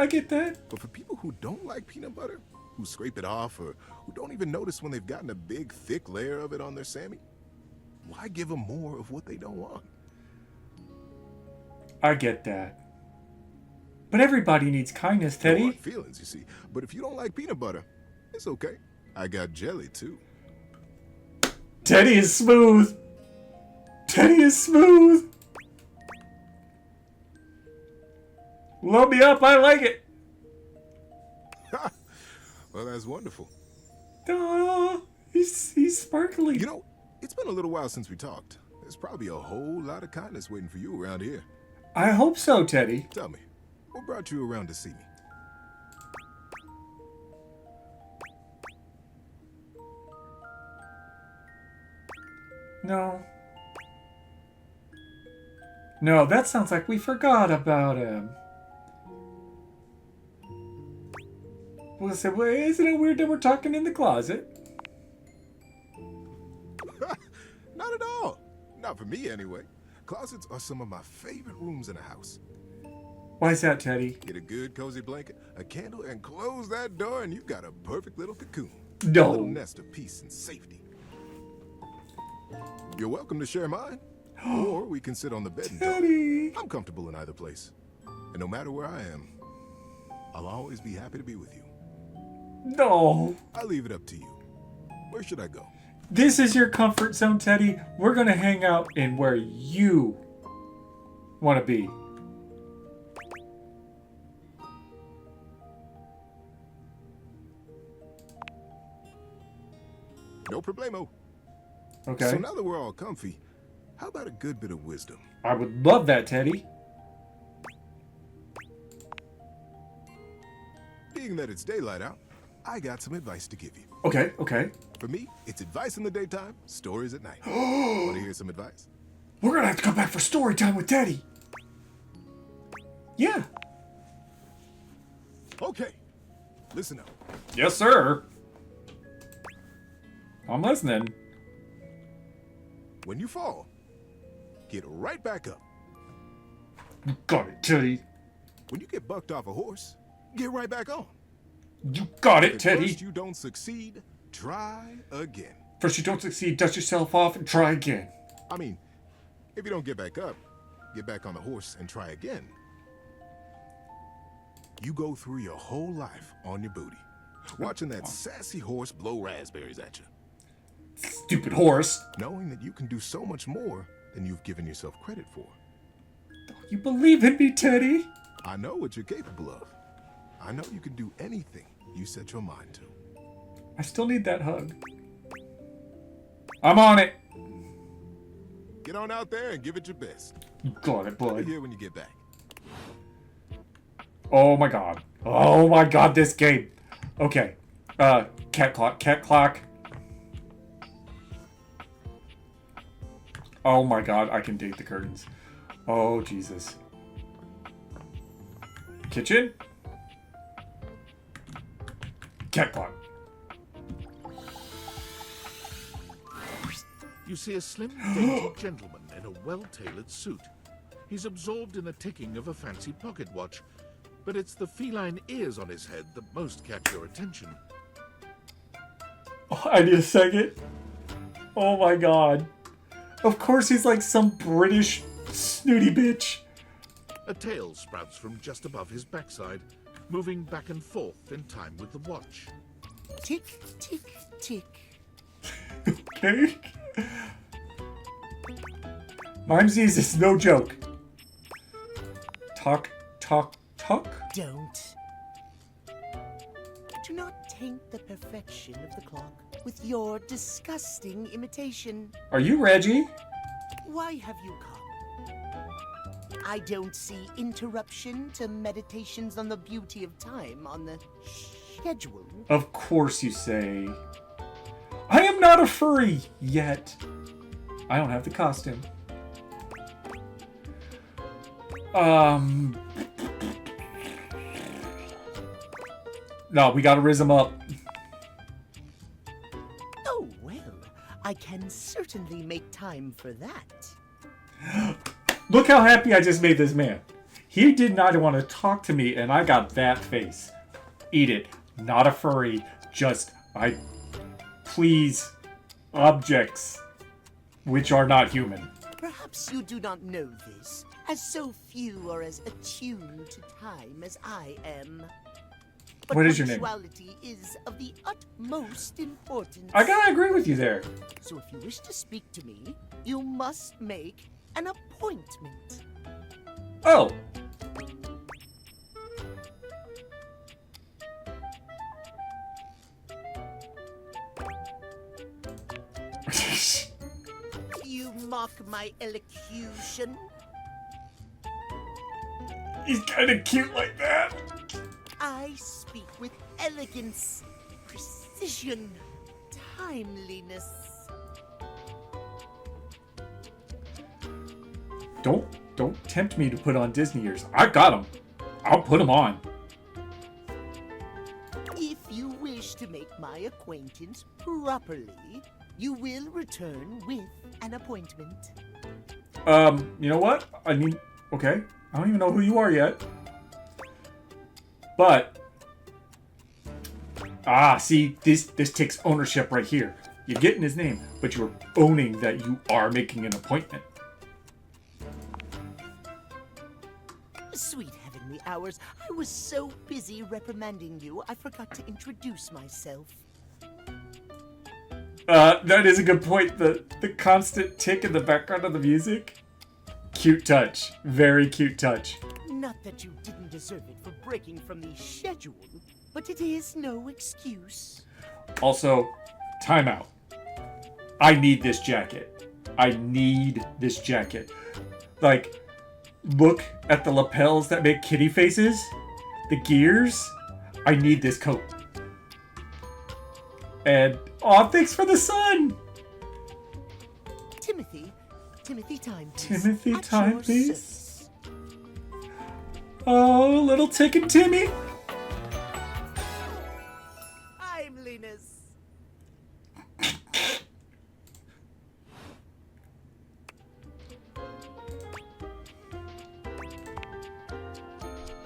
But for people who don't like peanut butter, who scrape it off, or who don't even notice when they've gotten a big, thick layer of it on their Sammy, why give them more of what they don't want? I get that. But everybody needs kindness, Teddy. No hard feelings, you see. But if you don't like peanut butter, it's okay. I got jelly, too. Teddy is smooth. Load me up, I like it. Well, that's wonderful. He's sparkly. You know, it's been a little while since we talked. There's probably a whole lot of kindness waiting for you around here. I hope so, Teddy. Tell me, what brought you around to see me? No, that sounds like we forgot about him. We'll say, well, isn't it weird that we're talking in the closet? Not at all. Not for me, anyway. Closets are some of my favorite rooms in a house. Why is that, Teddy? Get a good cozy blanket, a candle, and close that door, and you've got a perfect little cocoon. No. A little nest of peace and safety. You're welcome to share mine. Or we can sit on the bed and talk. I'm comfortable in either place. And no matter where I am, I'll always be happy to be with you. No. I'll leave it up to you. Where should I go? This is your comfort zone, Teddy. We're going to hang out in where you want to be. No problemo. Okay. So now that we're all comfy, how about a good bit of wisdom? I would love that, Teddy. Being that it's daylight out, I got some advice to give you. Okay. For me, it's advice in the daytime, stories at night. Want to hear some advice? We're gonna have to come back for story time with Teddy. Yeah. Okay. Listen up. Yes, sir. I'm listening. When you fall, get right back up. You got it, Teddy. When you get bucked off a horse, get right back on. You got it, If Teddy. first you don't succeed, try again. First you don't succeed, dust yourself off and try again. I mean, if you don't get back up, get back on the horse and try again. You go through your whole life on your booty, watching that sassy horse blow raspberries at you. Stupid horse. Knowing that you can do so much more than you've given yourself credit for. You believe in me, Teddy? I know what you're capable of. I know you can do anything you set your mind to. I still need that hug. I'm on it. Get on out there and give it your best. You got it, I'll bud. be here when you get back. Oh my god. Oh my god, this game. Okay. Cat clock, cat clock. Oh my god, I can date the curtains. Oh, Jesus. Kitchen? Cat clock. You see a slim, dainty gentleman in a well-tailored suit. He's absorbed in the ticking of a fancy pocket watch, but it's the feline ears on his head that most catch your attention. Oh, I need a second. Oh my god. Of course he's like some British snooty bitch. A tail sprouts from just above his backside, moving back and forth in time with the watch. Tick, tick, tick. Okay. Mimesies is no joke. Talk, talk, talk. Don't. Do not taint the perfection of the clock with your disgusting imitation. Are you Reggie? Why have you come? I don't see interruption to meditations on the beauty of time on the schedule. Of course you say. I am not a furry yet. I don't have the costume. No, we gotta riz him up. Oh, well, I can certainly make time for that. Look how happy I just made this man. He did not want to talk to me, and I got that face. Eat it. Not a furry. Just, please, objects which are not human. Perhaps you do not know this, as so few are as attuned to time as I am. But What is your name? punctuality is of the utmost importance. I gotta agree with you there. So if you wish to speak to me, you must make an appointment. Oh. You mock my elocution. He's kind of cute like that. I speak with elegance, precision, timeliness. Don't tempt me to put on Disney ears. I got them. I'll put them on. If you wish to make my acquaintance properly, you will return with an appointment. You know what? I mean, okay. I don't even know who you are yet. But see, this takes ownership right here. You're getting his name, but you're owning that you are making an appointment. Sweet heavenly hours, I was so busy reprimanding you, I forgot to introduce myself. That is a good point. The constant tick in the background of the music. Cute touch. Very cute touch. Not that you didn't deserve it for breaking from the schedule, but it is no excuse. Also, timeout. I need this jacket. I need this jacket. Like, look at the lapels that make kitty faces. The gears. I need this coat. And, thanks for the sun! Timothy, Timothy Timepiece. Timothy at your Timepiece? service. Oh, little ticking Timmy. Timeliness.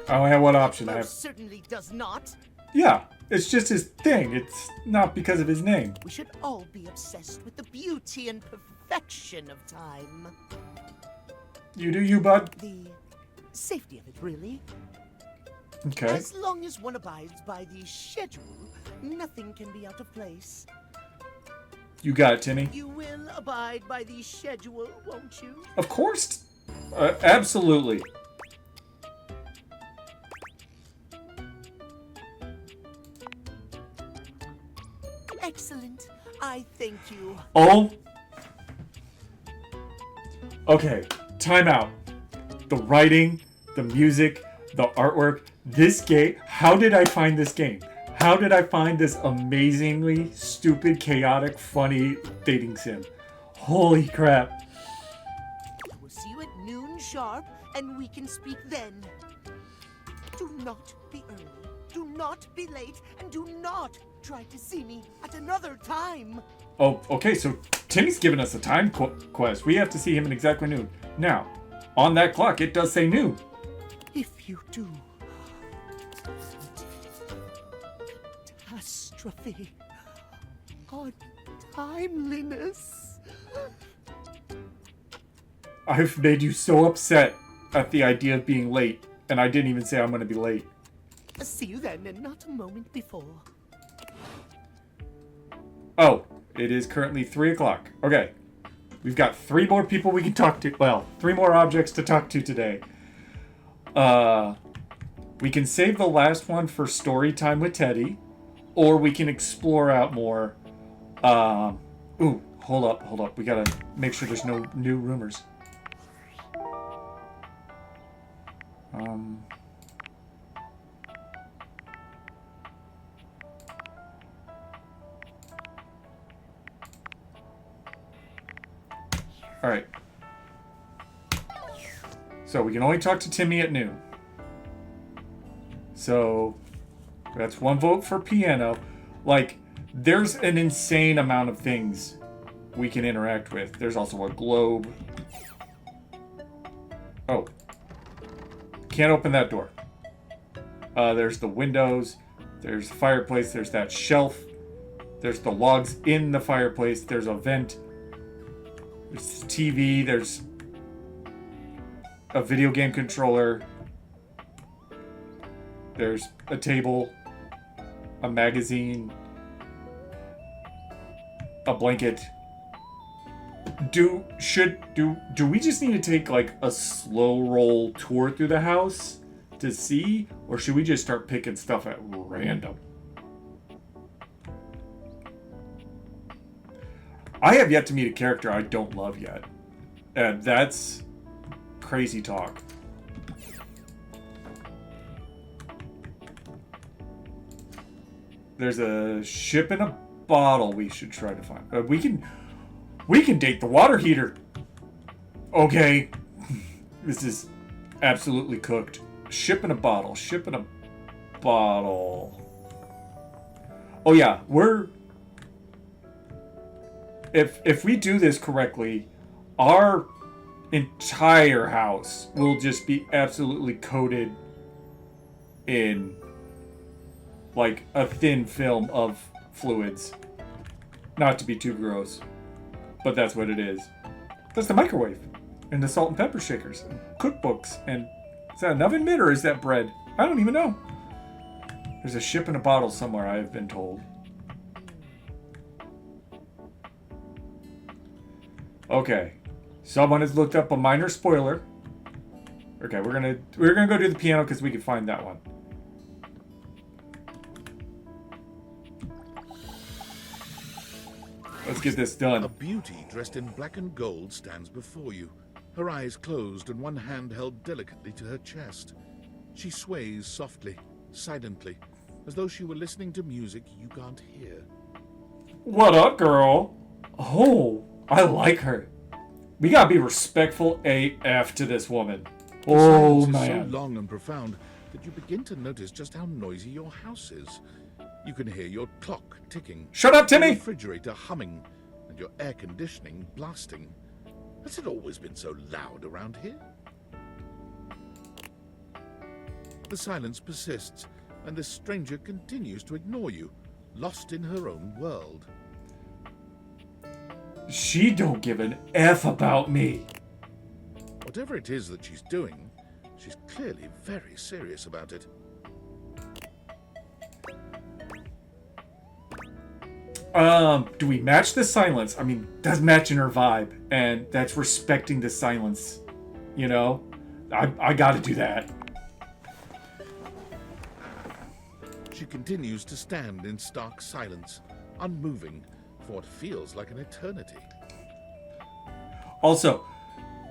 I only have one option. I have. Most certainly does not. Yeah, it's just his thing. It's not because of his name. We should all be obsessed with the beauty and perfection of time. You do you, bud. The safety of it, really. Okay. As long as one abides by the schedule, nothing can be out of place. You got it, Timmy. You will abide by the schedule, won't you? Of course. Absolutely. Excellent. I thank you. Oh. Okay. Time out. The writing, the music, the artwork. This game. How did I find this game? How did I find this amazingly stupid, chaotic, funny dating sim? Holy crap. We'll see you at noon sharp, and we can speak then. Do not be early. Do not be late, and do not try to see me at another time. Oh, okay, so Timmy's giving us a time quest. We have to see him in exactly noon. Now, on that clock, it does say noon. If you do, catastrophe on timeliness. I've made you so upset at the idea of being late, and I didn't even say I'm going to be late. See you then, and not a moment before. Oh, it is currently 3 o'clock. Okay. We've got 3 more people we can talk to. Well, 3 more objects to talk to today. We can save the last one for story time with Teddy, or we can explore out more. Ooh, hold up. We gotta make sure there's no new rumors. Alright. So we can only talk to Timmy at noon. So that's 1 vote for piano. Like, there's an insane amount of things we can interact with. There's also a globe. Oh. Can't open that door. There's the windows. There's the fireplace. There's that shelf. There's the logs in the fireplace. There's a vent. There's TV. There's a video game controller. There's a table. A magazine. A blanket. Do we just need to take like a slow roll tour through the house to see, or should we just start picking stuff at random? I have yet to meet a character I don't love yet, and that's crazy talk. There's a ship in a bottle we should try to find. We can date the water heater. Okay. This is absolutely cooked. Ship in a bottle. Ship in a bottle. Oh yeah, if we do this correctly, our entire house will just be absolutely coated in like a thin film of fluids. Not to be too gross, but that's what it is. That's the microwave and the salt and pepper shakers and cookbooks. And is that an oven mitt or is that bread? I don't even know. There's a ship in a bottle somewhere, I have been told. Okay, someone has looked up a minor spoiler. Okay, we're gonna go do the piano because we can find that one. Let's get this done. A beauty dressed in black and gold stands before you, her eyes closed and one hand held delicately to her chest. She sways softly, silently, as though she were listening to music you can't hear. What up, girl? Oh, I like her. We gotta be respectful AF to this woman. The Oh, silence is man. so long and profound that you begin to notice just how noisy your house is. You can hear your clock ticking. Shut up, Timmy! Your refrigerator humming, and your air conditioning blasting. Has it always been so loud around here? The silence persists, and the stranger continues to ignore you, lost in her own world. She don't give an F about me. Whatever it is that she's doing, she's clearly very serious about it. Do we match the silence? I mean, that's matching her vibe, and that's respecting the silence. You know? I gotta do that. She continues to stand in stark silence, unmoving for what feels like an eternity. Also,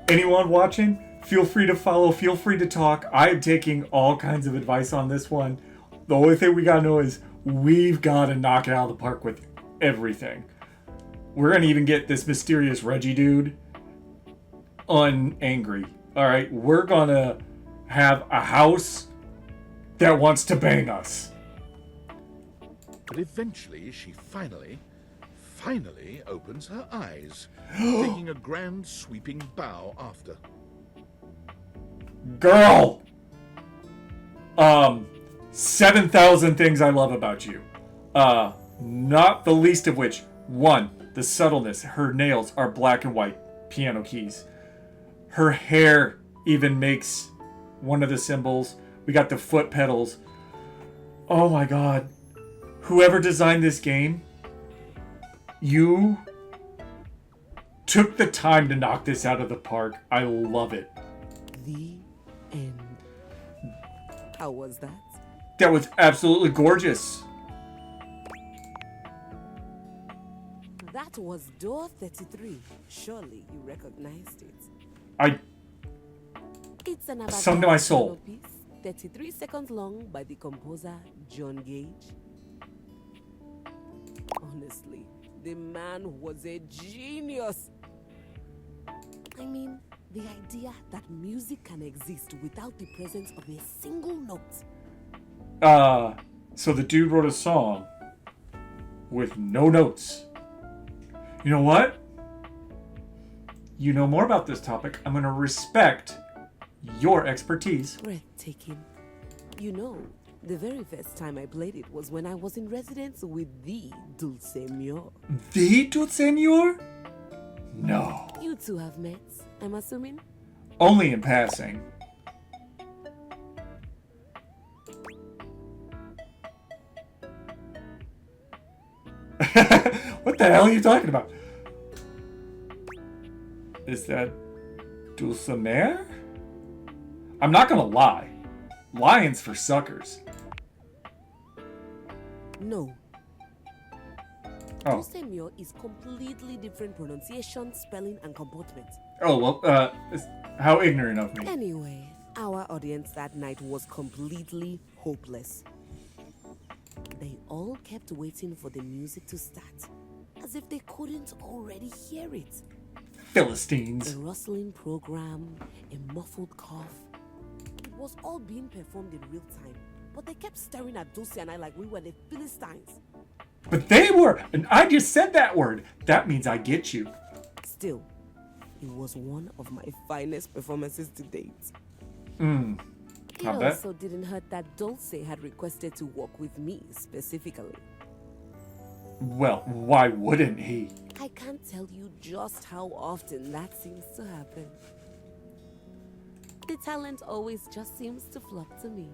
anyone watching, feel free to follow, feel free to talk. I am taking all kinds of advice on this one. The only thing we gotta know is we've gotta knock it out of the park with everything. We're gonna even get this mysterious Reggie dude unangry. Alright, we're gonna have a house that wants to bang us. But eventually, she finally opens her eyes, taking a grand sweeping bow after. Girl! 7,000 things I love about you. Not the least of which, 1, the subtleness. Her nails are black and white piano keys. Her hair even makes one of the symbols. We got the foot pedals. Oh my god. Whoever designed this game, you took the time to knock this out of the park. I love it. The end. How was that? That was absolutely gorgeous. That was door 33. Surely you recognized it. It's an sung to my soul. piece, 33 seconds long by the composer John Gage. Honestly, the man was a genius. I mean, the idea that music can exist without the presence of a single note. So the dude wrote a song with no notes. You know what? You know more about this topic. I'm going to respect your expertise. Breathtaking. You know, the very first time I played it was when I was in residence with the Dulcemur. The Dulcemur? No. You two have met, I'm assuming? Only in passing. What the hell are you talking about? Is that Dulcimare? I'm not gonna lie. Lion's for suckers. No. Oh. Dulcemur is completely different pronunciation, spelling, and comportment. Oh, well, how ignorant of me. Anyway, our audience that night was completely hopeless. They all kept waiting for the music to start, as if they couldn't already hear it. Philistines. A rustling program, a muffled cough. It was all being performed in real time, but they kept staring at Dulce and I like we were the Philistines. But they were, and I just said that word. That means I get you. Still, it was one of my finest performances to date. It I'll bet. also didn't hurt that Dulce had requested to work with me specifically. Well, why wouldn't he? I can't tell you just how often that seems to happen. The talent always just seems to flock to me.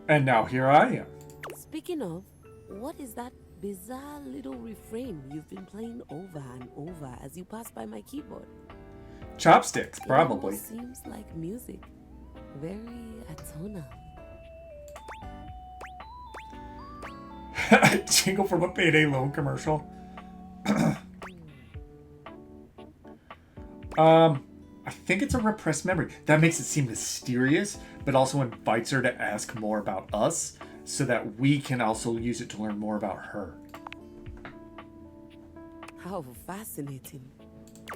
And now here I am. Speaking of, what is that bizarre little refrain you've been playing over and over as you pass by my keyboard? Chopsticks, It probably. almost seems like music. Very atonal. Jingle from a payday loan commercial. I think it's a repressed memory. That makes it seem mysterious, but also invites her to ask more about us, so that we can also use it to learn more about her. How fascinating.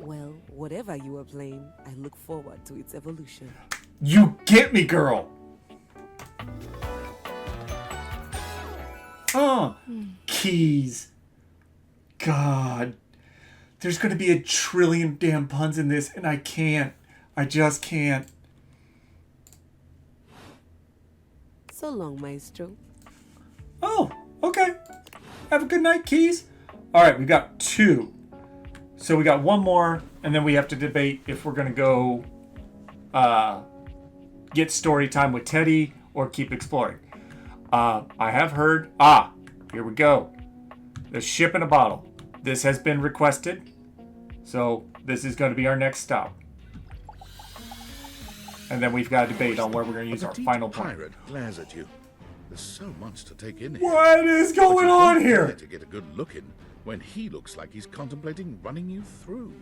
Well, whatever you are playing, I look forward to its evolution. You get me, girl! Keys. God. There's gonna be a trillion damn puns in this, and I can't. I just can't. So long, Maestro. Oh, okay. Have a good night, Keys. Alright, we got 2. So we got 1 more, and then we have to debate if we're gonna go get story time with Teddy or keep exploring. I have heard... here we go. The ship in a bottle. This has been requested. So this is going to be our next stop. And then we've got to debate on where we're going to use our final point. Pirate glares at you. There's so much to take in here. What is going on here? To get a good look in when he looks like he's contemplating running you through.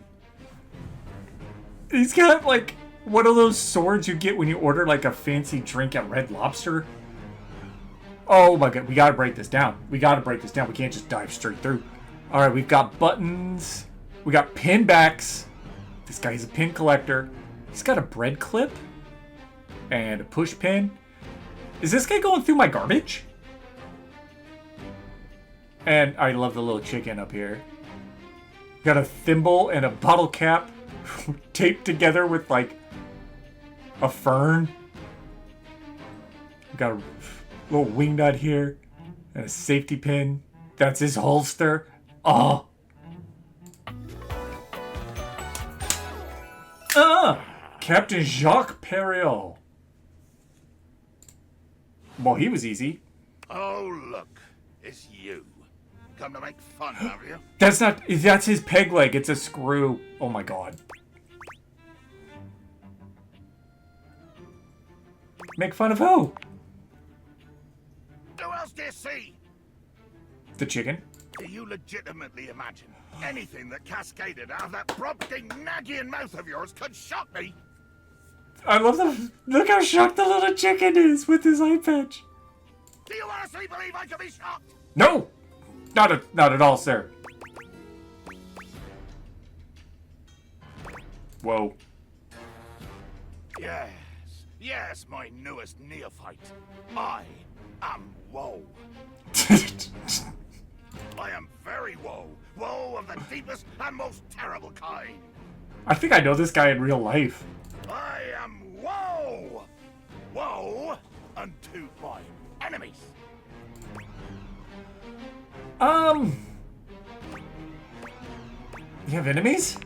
He's got like one of those swords you get when you order like a fancy drink at Red Lobster. Oh my god, we gotta break this down. We gotta break this down. We can't just dive straight through. Alright, we've got buttons. We got pin backs. This guy's a pin collector. He's got a bread clip. And a push pin. Is this guy going through my garbage? And I love the little chicken up here. Got a thimble and a bottle cap taped together with like a fern. Got a little wing nut here and a safety pin. That's his holster. Oh. Captain Jacques Perriot. Well, he was easy. Oh, look. It's you. Come to make fun, have you? That's his peg leg. It's a screw. Oh my god. Make fun of who? Who else do you see? The chicken. Do you legitimately imagine anything that cascaded out of that prompting, nagging mouth of yours could shock me? I love the... Look how shocked the little chicken is with his eye patch. Do you honestly believe I could be shocked? No! Not at all, sir. Whoa. Yes, my newest neophyte. I am woe. I am very woe. Woe of the deepest and most terrible kind. I think I know this guy in real life. I am woe. Woe unto my enemies. You have enemies?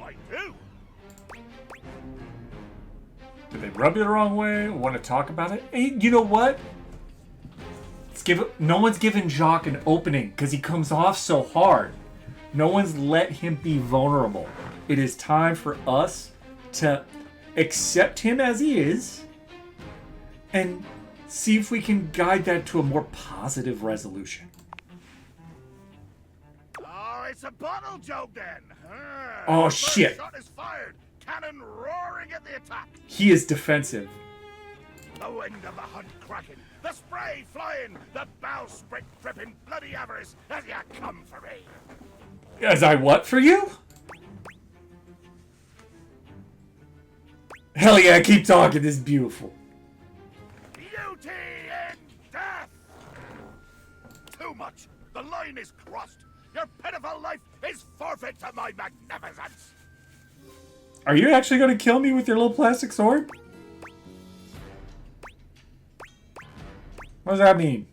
I do. Did they rub you the wrong way? Want to talk about it? Hey, you know what? No one's given Jacques an opening because he comes off so hard. No one's let him be vulnerable. It is time for us to accept him as he is and see if we can guide that to a more positive resolution. Oh, it's a bottle joke then. Oh, First shit. shot is fired. Cannon roaring at the attack. He is defensive. The wind of the hunt cracking, the spray flying, the bowsprit dripping bloody avarice as you come for me. As I what for you? Hell yeah, keep talking. This is beautiful. Beauty in death. Too much. The line is crossed. Your pitiful life is forfeit to my magnificence. Are you actually going to kill me with your little plastic sword? What does that mean?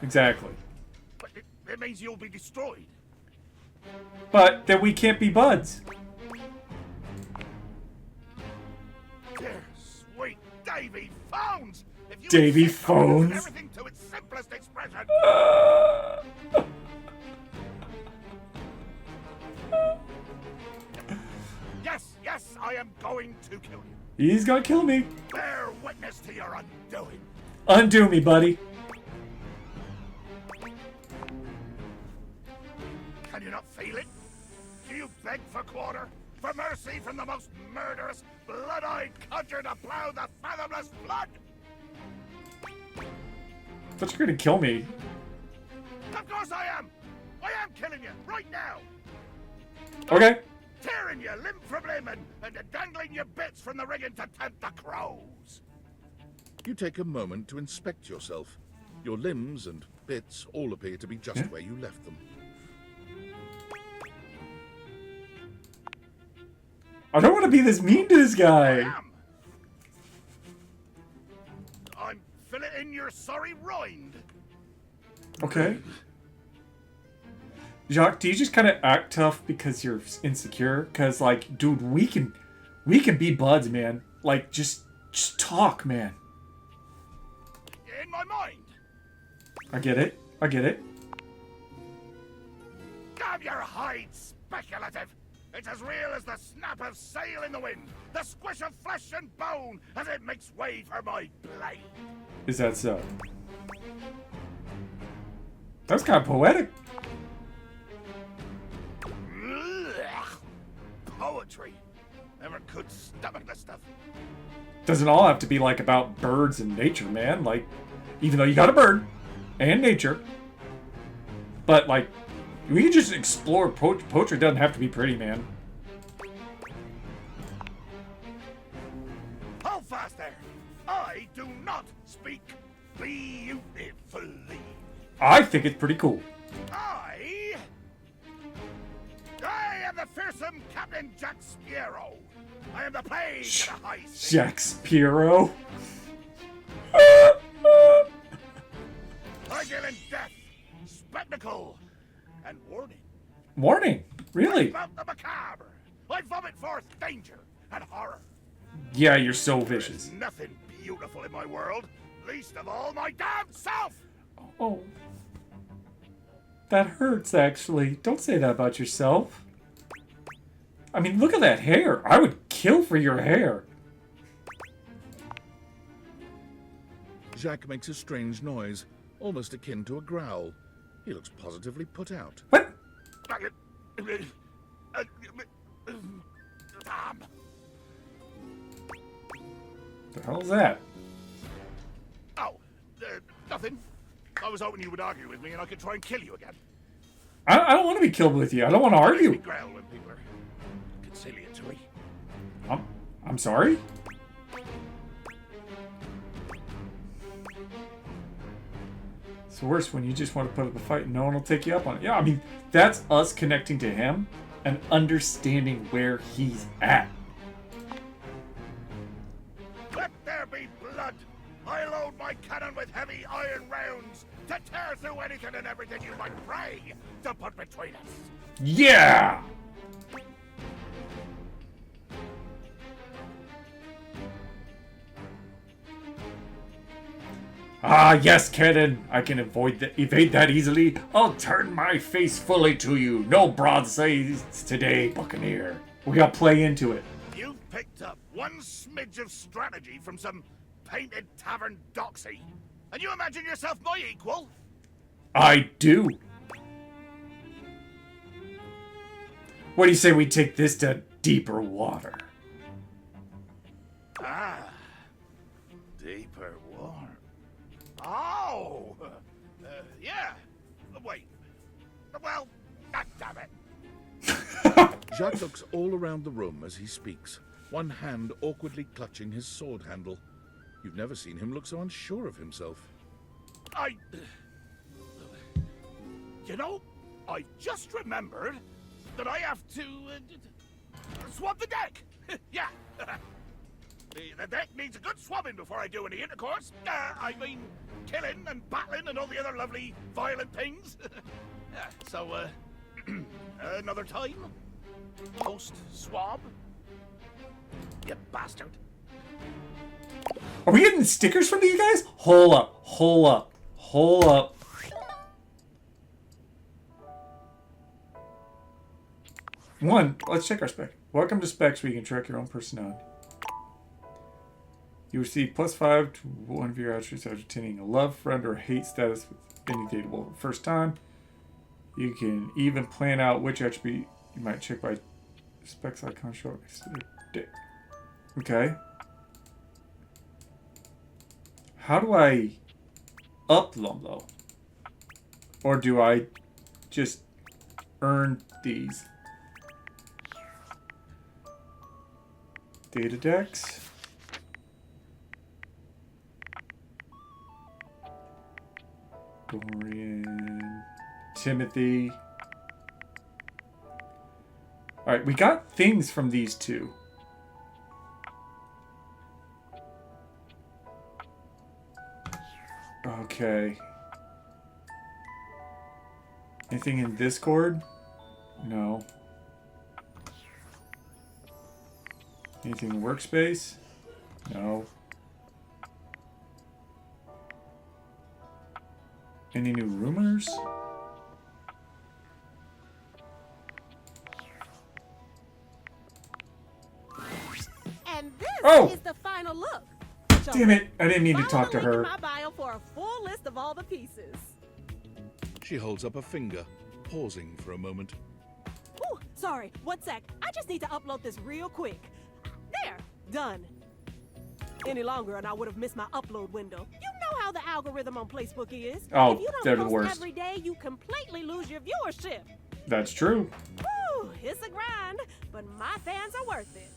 Exactly. But it means you'll be destroyed. But then we can't be buds. Dear, sweet Davy Phones! If you Davy insist on reducing Phones? everything to its simplest expression. Yes, I am going to kill you. He's gonna kill me. Bear witness to your undoing. Undo me, buddy. Can you not feel it? Do you beg for quarter? For mercy from the most murderous, blood-eyed conjure to plow the fathomless flood? But you're gonna kill me. Of course I am! I am killing you, right now! Okay. Tearing you limb from limb and dangling your bits from the rigging to tempt the crows. You take a moment to inspect yourself. Your limbs and bits all appear to be just where you left them. I don't want to be this mean to this guy. I'm filleting your sorry rind. Okay. Jacques, do you just kind of act tough because you're insecure? Because, like, dude, we can be buds, man. Like, just talk, man. In my mind. I get it. I get it. Damn your hide, speculative. It's as real as the snap of sail in the wind, the squish of flesh and bone as it makes way for my blade. Is that so? That's kind of poetic. Ugh. Poetry. Never could stomach this stuff. Doesn't all have to be, like, about birds and nature, man. Like, even though you got a bird and nature. But, like, we can just explore poetry. Doesn't have to be pretty, man. Hold fast there. I do not speak beautifully. I think it's pretty cool. I am the fearsome Captain Jack Sparrow. I am the plague of the high seas. Jack Sparrow. I deal in death, spectacle, and warning. Warning? Really? I vomit the macabre. I vomit forth danger and horror. Yeah, you're so vicious. There's nothing beautiful in my world, least of all my damn self. Oh. That hurts, actually. Don't say that about yourself. I mean, look at that hair. I would kill for your hair. Jacques makes a strange noise, almost akin to a growl. He looks positively put out. What? Damn. The hell's that? Oh, nothing. I was hoping you would argue with me and I could try and kill you again. I don't want to be killed with you. I don't want to argue. We growl when people are conciliatory. I'm sorry? It's worse when you just want to put up a fight and no one will take you up on it. Yeah, I mean, that's us connecting to him and understanding where he's at. Let there be blood. I load my cannon with heavy iron rounds to tear through anything and everything you might pray to put between us. Yeah! Ah, yes, cannon. I can evade that easily. I'll turn my face fully to you. No broadsides today, Buccaneer. We gotta play into it. You've picked up one smidge of strategy from some painted tavern doxy, and you imagine yourself my equal? I do. What do you say we take this to deeper water? Ah, deeper water. Oh, yeah. Wait. Well, damn it. Jacques looks all around the room as he speaks, one hand awkwardly clutching his sword handle. You've never seen him look so unsure of himself. You know, I just remembered that I have to swab the deck. Yeah. The deck needs a good swabbing before I do any intercourse. I mean, killing and battling and all the other lovely violent things. So, another time? Post-swab? You bastard. Are we getting stickers from you guys? Hold up, hold up, hold up. One, let's check our spec. Welcome to specs where you can track your own personality. You receive +5 to one of your attributes after attaining a love, friend, or hate status with any dateable first time. You can even plan out which attribute you might check by specs icon short next to their dick. Okay. How do I up them though? Or do I just earn these? Data decks. Dorian. Timothy. Alright, we got things from these two. Okay. Anything in Discord? No. Anything in Workspace? No. Any new rumors? And this Oh! is the final look. Damn it! I didn't mean to talk to Follow the her. link in my bio for a full list of all the pieces. She holds up a finger, pausing for a moment. Ooh, sorry, 1 sec. I just need to upload this real quick. There, done. Any longer and I would have missed my upload window. You know how the algorithm on Facebook is. Oh, if you they're don't the post worst. every day, you completely lose your viewership. That's true. Woo, it's a grind, but my fans are worth it.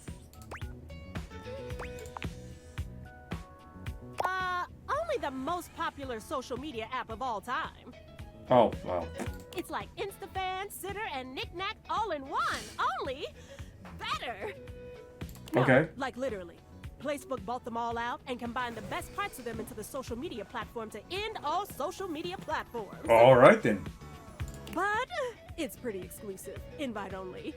Only the most popular social media app of all time. Oh, well. It's like InstaFan, Sitter, and Knick-Knack all in one. Only better. No, Okay. like literally. Facebook bought them all out and combined the best parts of them into the social media platform to end all social media platforms. Alright then. But it's pretty exclusive, invite only,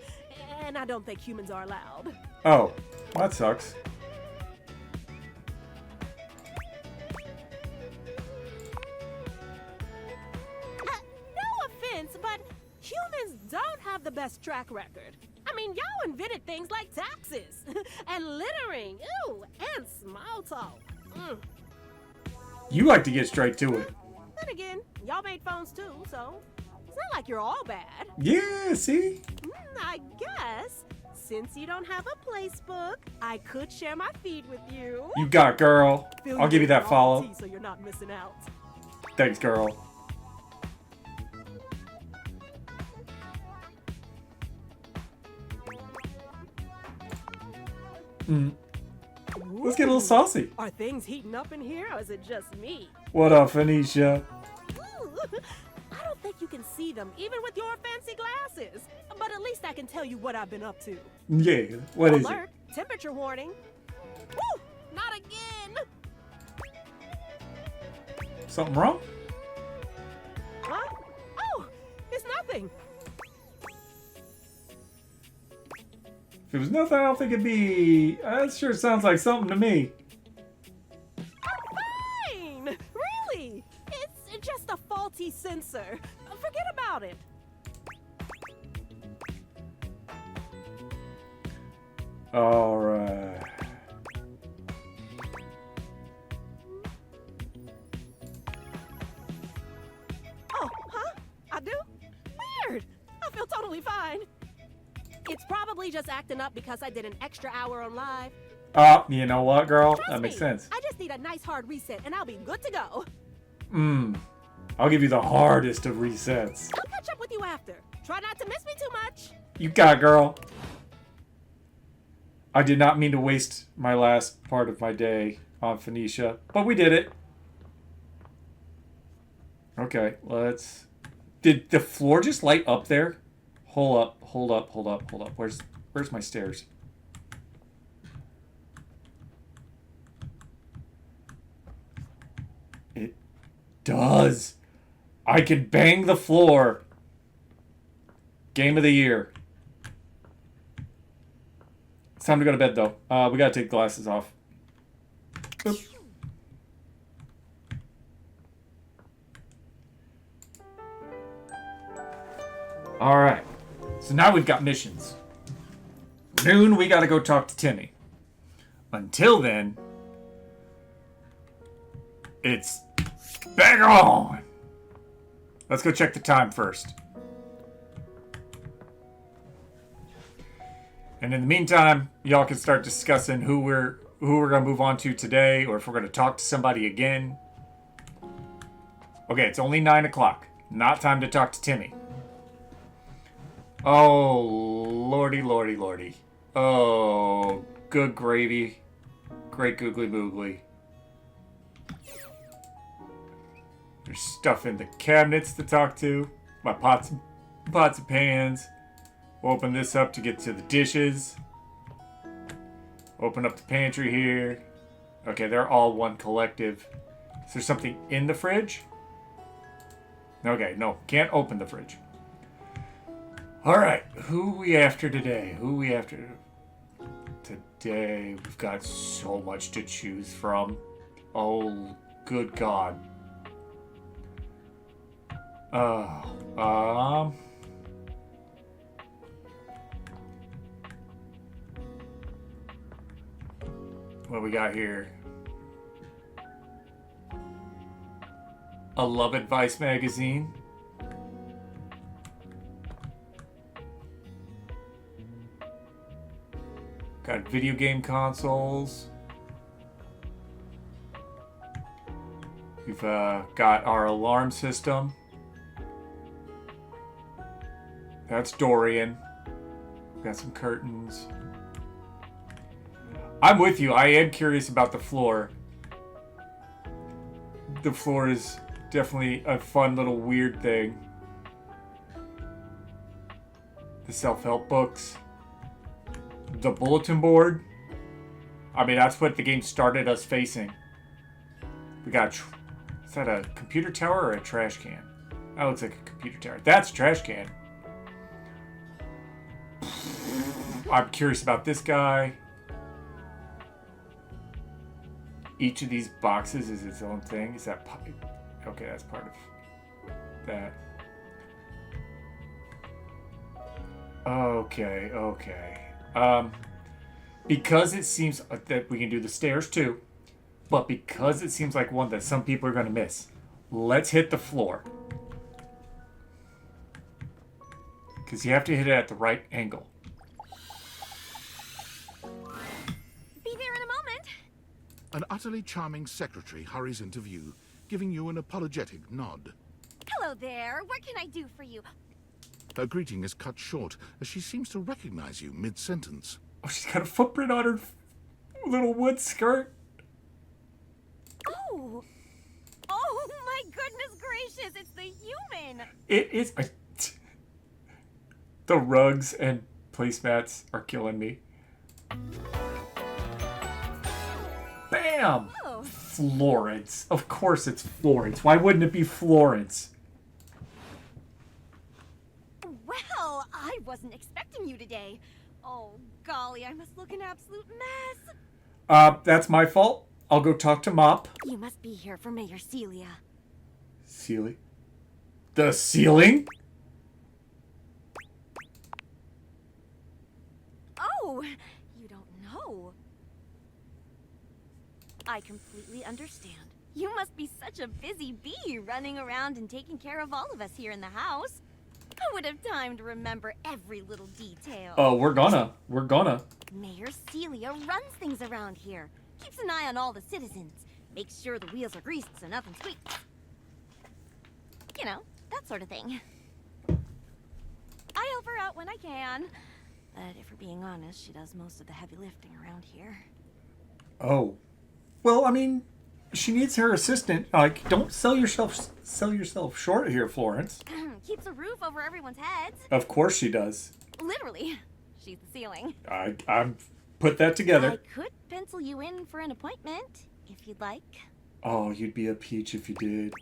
and I don't think humans are allowed. Oh, that sucks. No offense, but humans don't have the best track record. I mean, y'all invented things like taxes and littering, ew, and small talk. You like to get straight to it. Then again, y'all made phones too, so it's not like you're all bad. Yeah, see? I guess, since you don't have a placebook, I could share my feed with you. You got, girl. Fill I'll give you in that all follow. the tea so you're not missing out. Thanks, girl. Let's get a little saucy. Are things heating up in here, or is it just me? What up, Phoenicia? Ooh, I don't think you can see them, even with your fancy glasses. But at least I can tell you what I've been up to. Yeah, what is Alert, temperature warning. Woo, not again. it? Something wrong? Huh? Oh, it's nothing. If it was nothing, I don't think it'd be... That sure sounds like something to me. Fine, really. It's just a faulty sensor. Forget about it. Alright. Oh, huh? I do? Weird. I feel totally fine. It's probably just acting up because I did an extra hour on live. You know what, girl? Trust That makes me, sense. I just need a nice hard reset and I'll be good to go. I'll give you the hardest of resets. I'll catch up with you after. Try not to miss me too much. You got it, girl. I did not mean to waste my last part of my day on Phoenicia, but we did it. Okay, let's... Did the floor just light up there? Hold up. Where's my stairs? It does. I can bang the floor. Game of the year. It's time to go to bed, though. We gotta take glasses off. Oop. Alright. So now we've got missions. Noon, we gotta go talk to Timmy. Until then, it's bang on! Let's go check the time first. And in the meantime, y'all can start discussing who we're gonna move on to today, or if we're gonna talk to somebody again. Okay, it's only 9 o'clock. Not time to talk to Timmy. Oh, lordy. Oh, good gravy. Great googly moogly. There's stuff in the cabinets to talk to. My pots and pans. We'll open this up to get to the dishes. Open up the pantry here. Okay, they're all one collective. Is there something in the fridge? Okay, no. Can't open the fridge. Alright, who we after today? Who we after today? We've got so much to choose from. Oh, good God. What we got here? A Love Advice magazine. Got video game consoles. We've got our alarm system. That's Dorian. Got some curtains. I'm with you. I am curious about the floor. The floor is definitely a fun little weird thing. The self-help books. The bulletin board. I mean, that's what the game started us facing. We got... Is that a computer tower or a trash can? That looks like a computer tower. That's a trash can. I'm curious about this guy. Each of these boxes is its own thing. Is that... Okay, that's part of that. Okay. Because it seems that we can do the stairs too, but because it seems like one that some people are going to miss, let's hit the floor. Because you have to hit it at the right angle. Be there in a moment. An utterly charming secretary hurries into view, giving you an apologetic nod. Hello there. What can I do for you? Her greeting is cut short as she seems to recognize you mid-sentence. Oh, she's got a footprint on her little wood skirt. Oh. Oh my goodness gracious, it's the human. It is. The rugs and placemats are killing me. Bam! Oh. Florence. Of course it's Florence. Why wouldn't it be Florence? Well, I wasn't expecting you today. Oh, golly, I must look an absolute mess. That's my fault. I'll go talk to Mop. You must be here for Mayor Celia. Ceiling? The ceiling? Oh, you don't know. I completely understand. You must be such a busy bee running around and taking care of all of us here in the house. I would have time to remember every little detail. Oh, we're gonna. Mayor Celia runs things around here. Keeps an eye on all the citizens. Makes sure the wheels are greased so nothing squeaks. You know, that sort of thing. I help her out when I can. But if we're being honest, she does most of the heavy lifting around here. Oh. Well, I mean, she needs her assistant. Like, don't sell yourself short here, Florence. Keeps a roof over everyone's heads. Of course she does. Literally. She's the ceiling. I'm put that together. I could pencil you in for an appointment, if you'd like. Oh, you'd be a peach if you did.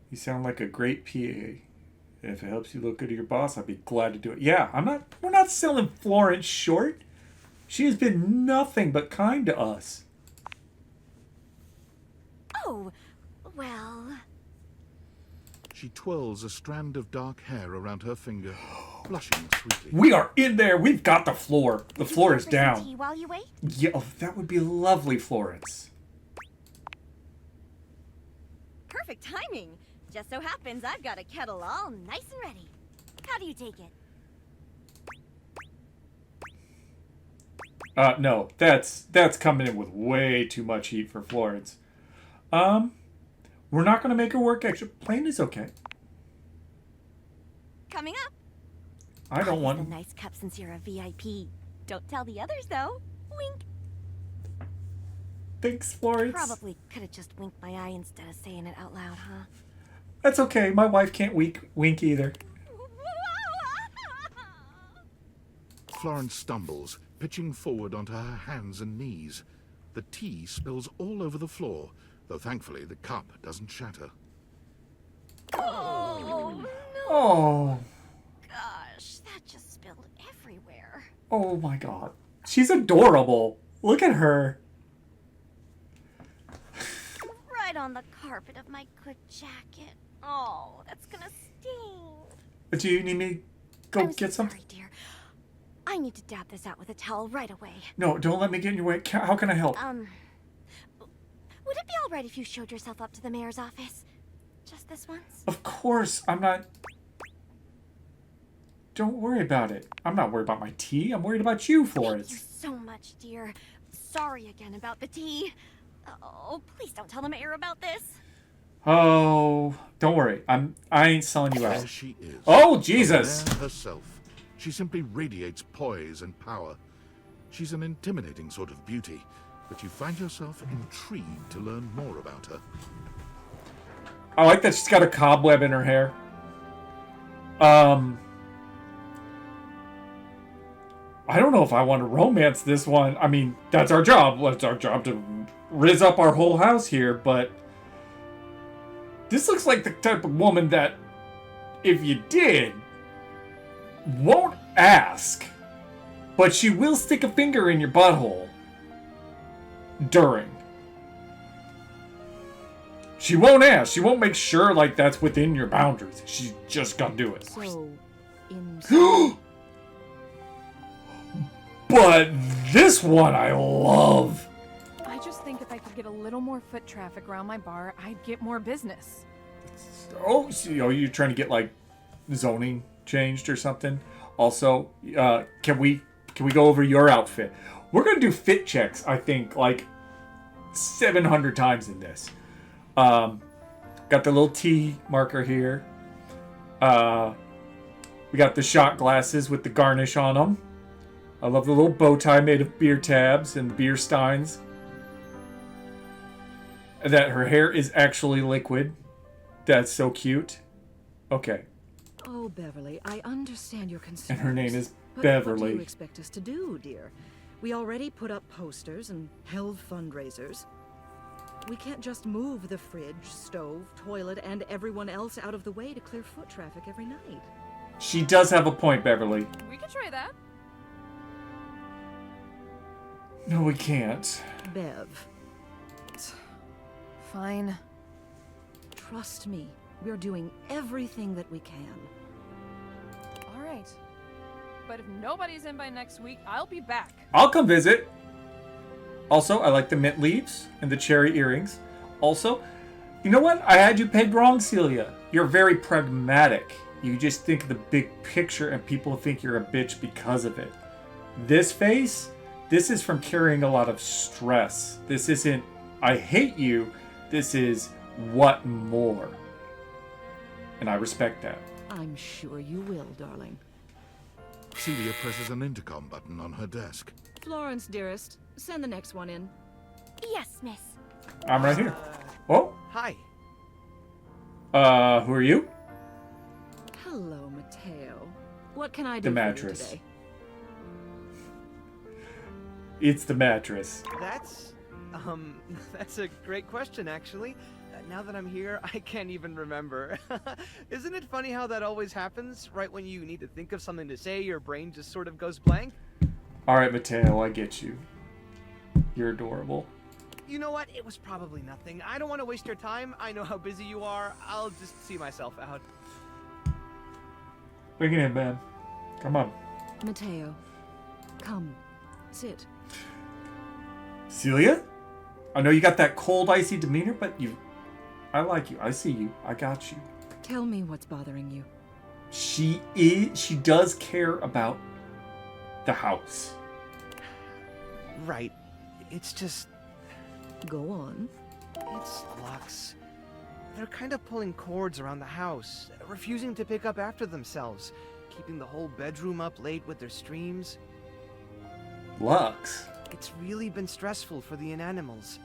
You sound like a great PA. If it helps you look good to your boss, I'd be glad to do it. Yeah, we're not selling Florence short. She has been nothing but kind to us. Oh, well... She twirls a strand of dark hair around her finger, blushing sweetly. We are in there. We've got the floor. The floor is down. Tea while you wait? Yeah, oh, that would be lovely, Florence. Perfect timing. Just so happens I've got a kettle all nice and ready. How do you take it? No, that's coming in with way too much heat for Florence. We're not going to make her work extra. Plain is okay. Coming up. I don't want... a nice cup since you're a VIP. Don't tell the others, though. Wink. Thanks, Florence. Probably could have just winked my eye instead of saying it out loud, huh? That's okay. My wife can't wink either. Florence stumbles, pitching forward onto her hands and knees. The tea spills all over the floor, though thankfully the cup doesn't shatter. Oh, no. Oh. Gosh, that just spilled everywhere. Oh my god. She's adorable. Look at her. Right on the carpet of my good jacket. Oh, that's gonna sting. Do you need me to go get some? Sorry, dear. I need to dab this out with a towel right away. No, don't let me get in your way. How can I help? Would it be all right if you showed yourself up to the mayor's office? Just this once? Of course, I'm not... Don't worry about it. I'm not worried about my tea. I'm worried about you, Florence. Thank you so much, dear. Sorry again about the tea. Oh, please don't tell the mayor about this. Oh, don't worry. I ain't selling you out. There she is. Oh, Jesus! The mayor herself. She simply radiates poise and power. She's an intimidating sort of beauty, but you find yourself intrigued to learn more about her. I like that she's got a cobweb in her hair. I don't know if I want to romance this one. I mean, that's our job. It's our job to rizz up our whole house here, but this looks like the type of woman that, if you did, won't ask, but she will stick a finger in your butthole during. She won't ask. She won't make sure like that's within your boundaries. She's just gonna do it. So, But this one I love. I just think if I could get a little more foot traffic around my bar, I'd get more business. Oh, so, you're trying to get like zoning changed or something? Also, can we go over your outfit? We're gonna do fit checks, I think, like 700 times in this. Got the little T marker here. We got the shot glasses with the garnish on them. I love the little bow tie made of beer tabs and beer steins. And that her hair is actually liquid. That's so cute. Okay. Oh, Beverly, I understand your concerns. And her name is but Beverly. What do you expect us to do, dear? We already put up posters and held fundraisers. We can't just move the fridge, stove, toilet, and everyone else out of the way to clear foot traffic every night. She does have a point, Beverly. We could try that. No, we can't. Bev. Fine. Trust me, we're doing everything that we can. All right. But if nobody's in by next week, I'll be back. I'll come visit. Also, I like the mint leaves and the cherry earrings. Also, you know what? I had you pegged wrong, Celia. You're very pragmatic. You just think of the big picture and people think you're a bitch because of it. This face, this is from carrying a lot of stress. This isn't, I hate you. This is, what more? And I respect that. I'm sure you will, darling. Celia presses an intercom button on her desk. Florence, dearest, send the next one in. Yes, miss. I'm right here. Oh. Hi. Who are you? Hello, Mateo. What can I do The for you mattress. today? It's the mattress. That's a great question, actually. Now that I'm here, I can't even remember. Isn't it funny how that always happens? Right when you need to think of something to say, your brain just sort of goes blank? Alright, Mateo, I get you. You're adorable. You know what? It was probably nothing. I don't want to waste your time. I know how busy you are. I'll just see myself out. Bring it in, man. Come on. Mateo, come, sit. Celia? I know you got that cold, icy demeanor, but I like you. I see you. I got you. Tell me what's bothering you. She does care about the house. Right. It's just... Go on. It's Lux. They're kind of pulling cords around the house, refusing to pick up after themselves, keeping the whole bedroom up late with their streams. Lux. It's really been stressful for the inanimals.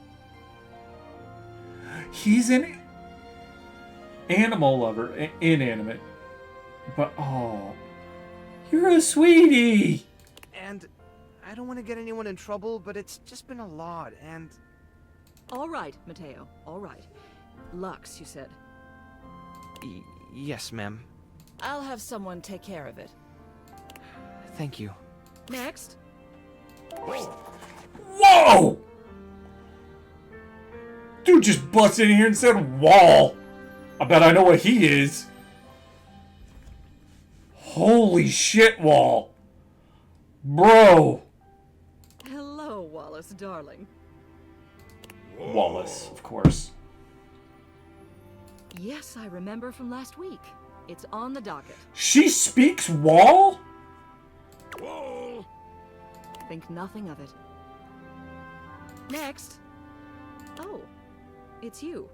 He's an animal lover, inanimate. But, oh, you're a sweetie. And I don't want to get anyone in trouble, but it's just been a lot, and... All right, Mateo, all right. Lux, you said. Yes, ma'am. I'll have someone take care of it. Thank you. Next. Whoa! Dude just busted in here and said wall. I bet I know what he is. Holy shit, Wall. Bro. Hello, Wallace, darling. Wallace, of course. Yes, I remember from last week. It's on the docket. She speaks Wall? Wall. Think nothing of it. Next. Oh, it's you.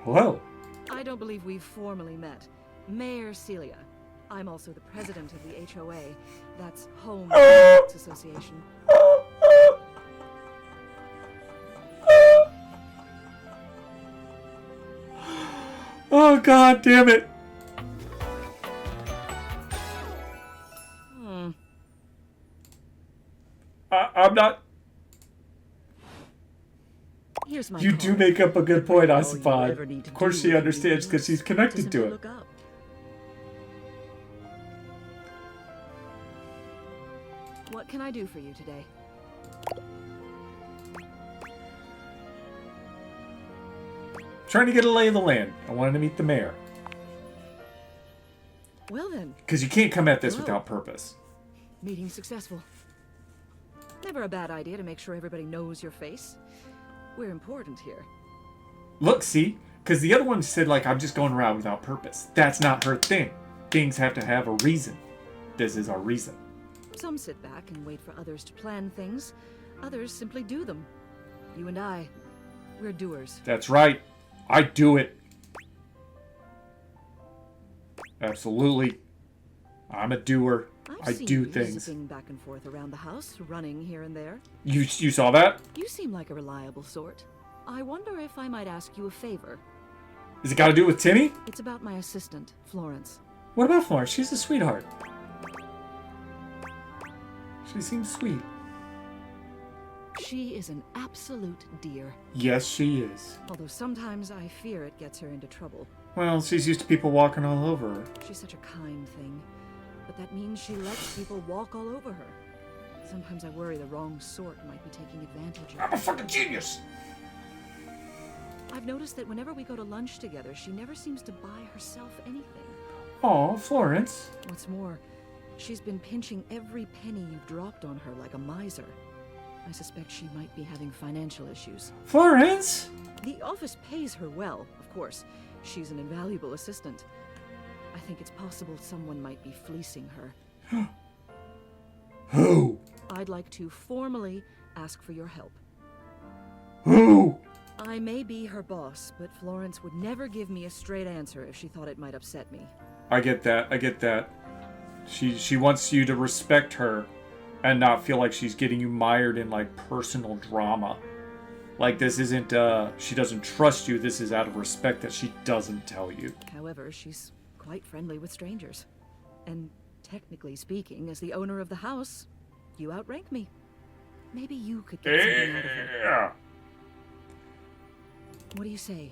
Hello. I don't believe we've formally met. Mayor Celia. I'm also the president of the HOA. That's Home Arts Association. Oh, god damn it. I'm not... Here's my You card. do make up a good point, All you Asifad. ever need to Of course do she when you understands because she's connected Just to it. look up. What can I do for you today? Trying to get a lay of the land. I wanted to meet the mayor. Well then, Because you can't come at this Hello. without purpose. meeting successful. Never a bad idea to make sure everybody knows your face. We're important here. Look, see? Because the other one said, like, I'm just going around without purpose. That's not her thing. Things have to have a reason. This is our reason. Some sit back and wait for others to plan things. Others simply do them. You and I, we're doers. That's right. I do it. Absolutely. I'm a doer. I seen do you things. zipping back and forth around the house, running here and there. You saw that? You seem like a reliable sort. I wonder if I might ask you a favor. Is it got to do with Timmy? It's about my assistant, Florence. What about Florence? She's a sweetheart. She seems sweet. She is an absolute dear. Yes, she is. Although sometimes I fear it gets her into trouble. Well, she's used to people walking all over her. She's such a kind thing. But that means she lets people walk all over her. Sometimes I worry the wrong sort might be taking advantage of her. I'm a fucking genius! I've noticed that whenever we go to lunch together, she never seems to buy herself anything. Aw, Florence. What's more, she's been pinching every penny you've dropped on her like a miser. I suspect she might be having financial issues. Florence! The office pays her well, of course. She's an invaluable assistant. I think it's possible someone might be fleecing her. Who? I'd like to formally ask for your help. Who? I may be her boss, but Florence would never give me a straight answer if she thought it might upset me. I get that. I get that. She wants you to respect her and not feel like she's getting you mired in, like, personal drama. Like, this isn't, she doesn't trust you. This is out of respect that she doesn't tell you. However, she's quite friendly with strangers. And technically speaking, as the owner of the house, you outrank me. Maybe you could get something out of her. Yeah. What do you say?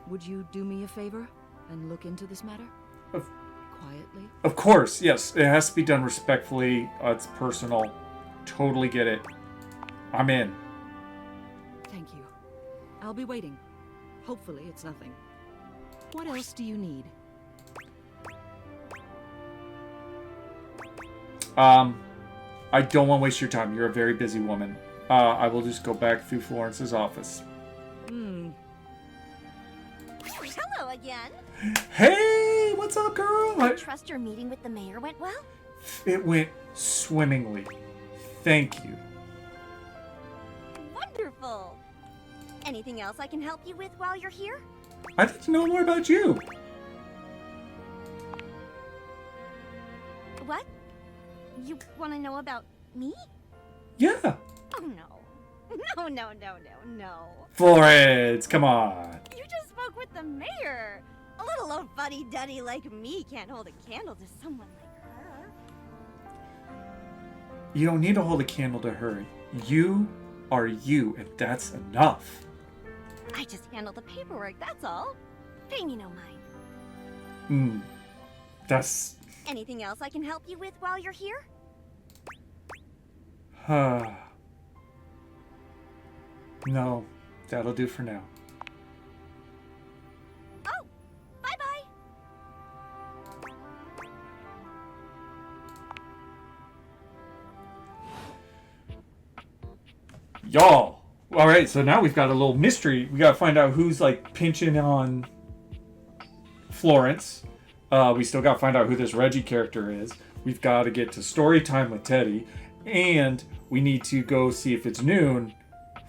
Would you do me a favor and look into this matter? Quietly? Of course, yes. It has to be done respectfully. It's personal. Totally get it. I'm in. Thank you. I'll be waiting. Hopefully it's nothing. What else do you need? I don't want to waste your time. You're a very busy woman. I will just go back through Florence's office. Hello again. Hey, what's up, girl? I trust your meeting with the mayor went well? It went swimmingly. Thank you. Wonderful. Anything else I can help you with while you're here? I'd like to know more about you. What? You want to know about me? Yeah. Oh, no. No. Florence, come on. You just spoke with the mayor. A little old fuddy-duddy like me can't hold a candle to someone like her. You don't need to hold a candle to her. You are you, and that's enough. I just handle the paperwork, that's all. Pay me no mind. That's... Anything else I can help you with while you're here? No, that'll do for now. Oh, bye-bye. Y'all! Alright, so now we've got a little mystery. We gotta find out who's, like, pinching on Florence. We still gotta find out who this Reggie character is. We've gotta get to story time with Teddy. And we need to go see if it's noon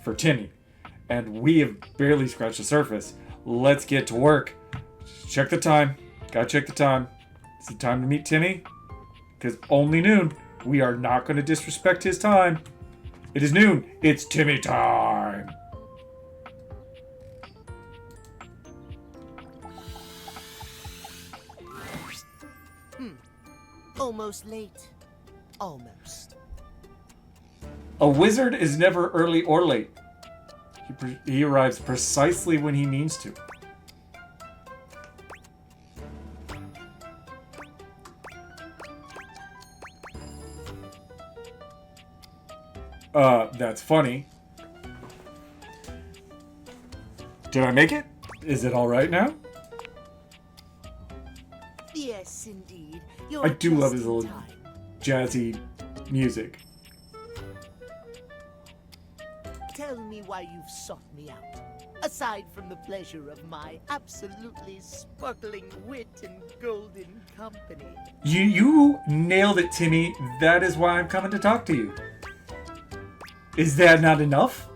for Timmy. And we have barely scratched the surface. Let's get to work. Check the time. Gotta check the time. Is it time to meet Timmy? Because only noon. We are not going to disrespect his time. It is noon. It's Timmy time. Almost late. Almost. A wizard is never early or late. He arrives precisely when he means to. That's funny. Did I make it? Is it alright now? Yes, indeed. You're I do love just his in little time. jazzy music. Tell me why you've sought me out. Aside from the pleasure of my absolutely sparkling wit and golden company. You nailed it, Timmy. That is why I'm coming to talk to you. Is that not enough?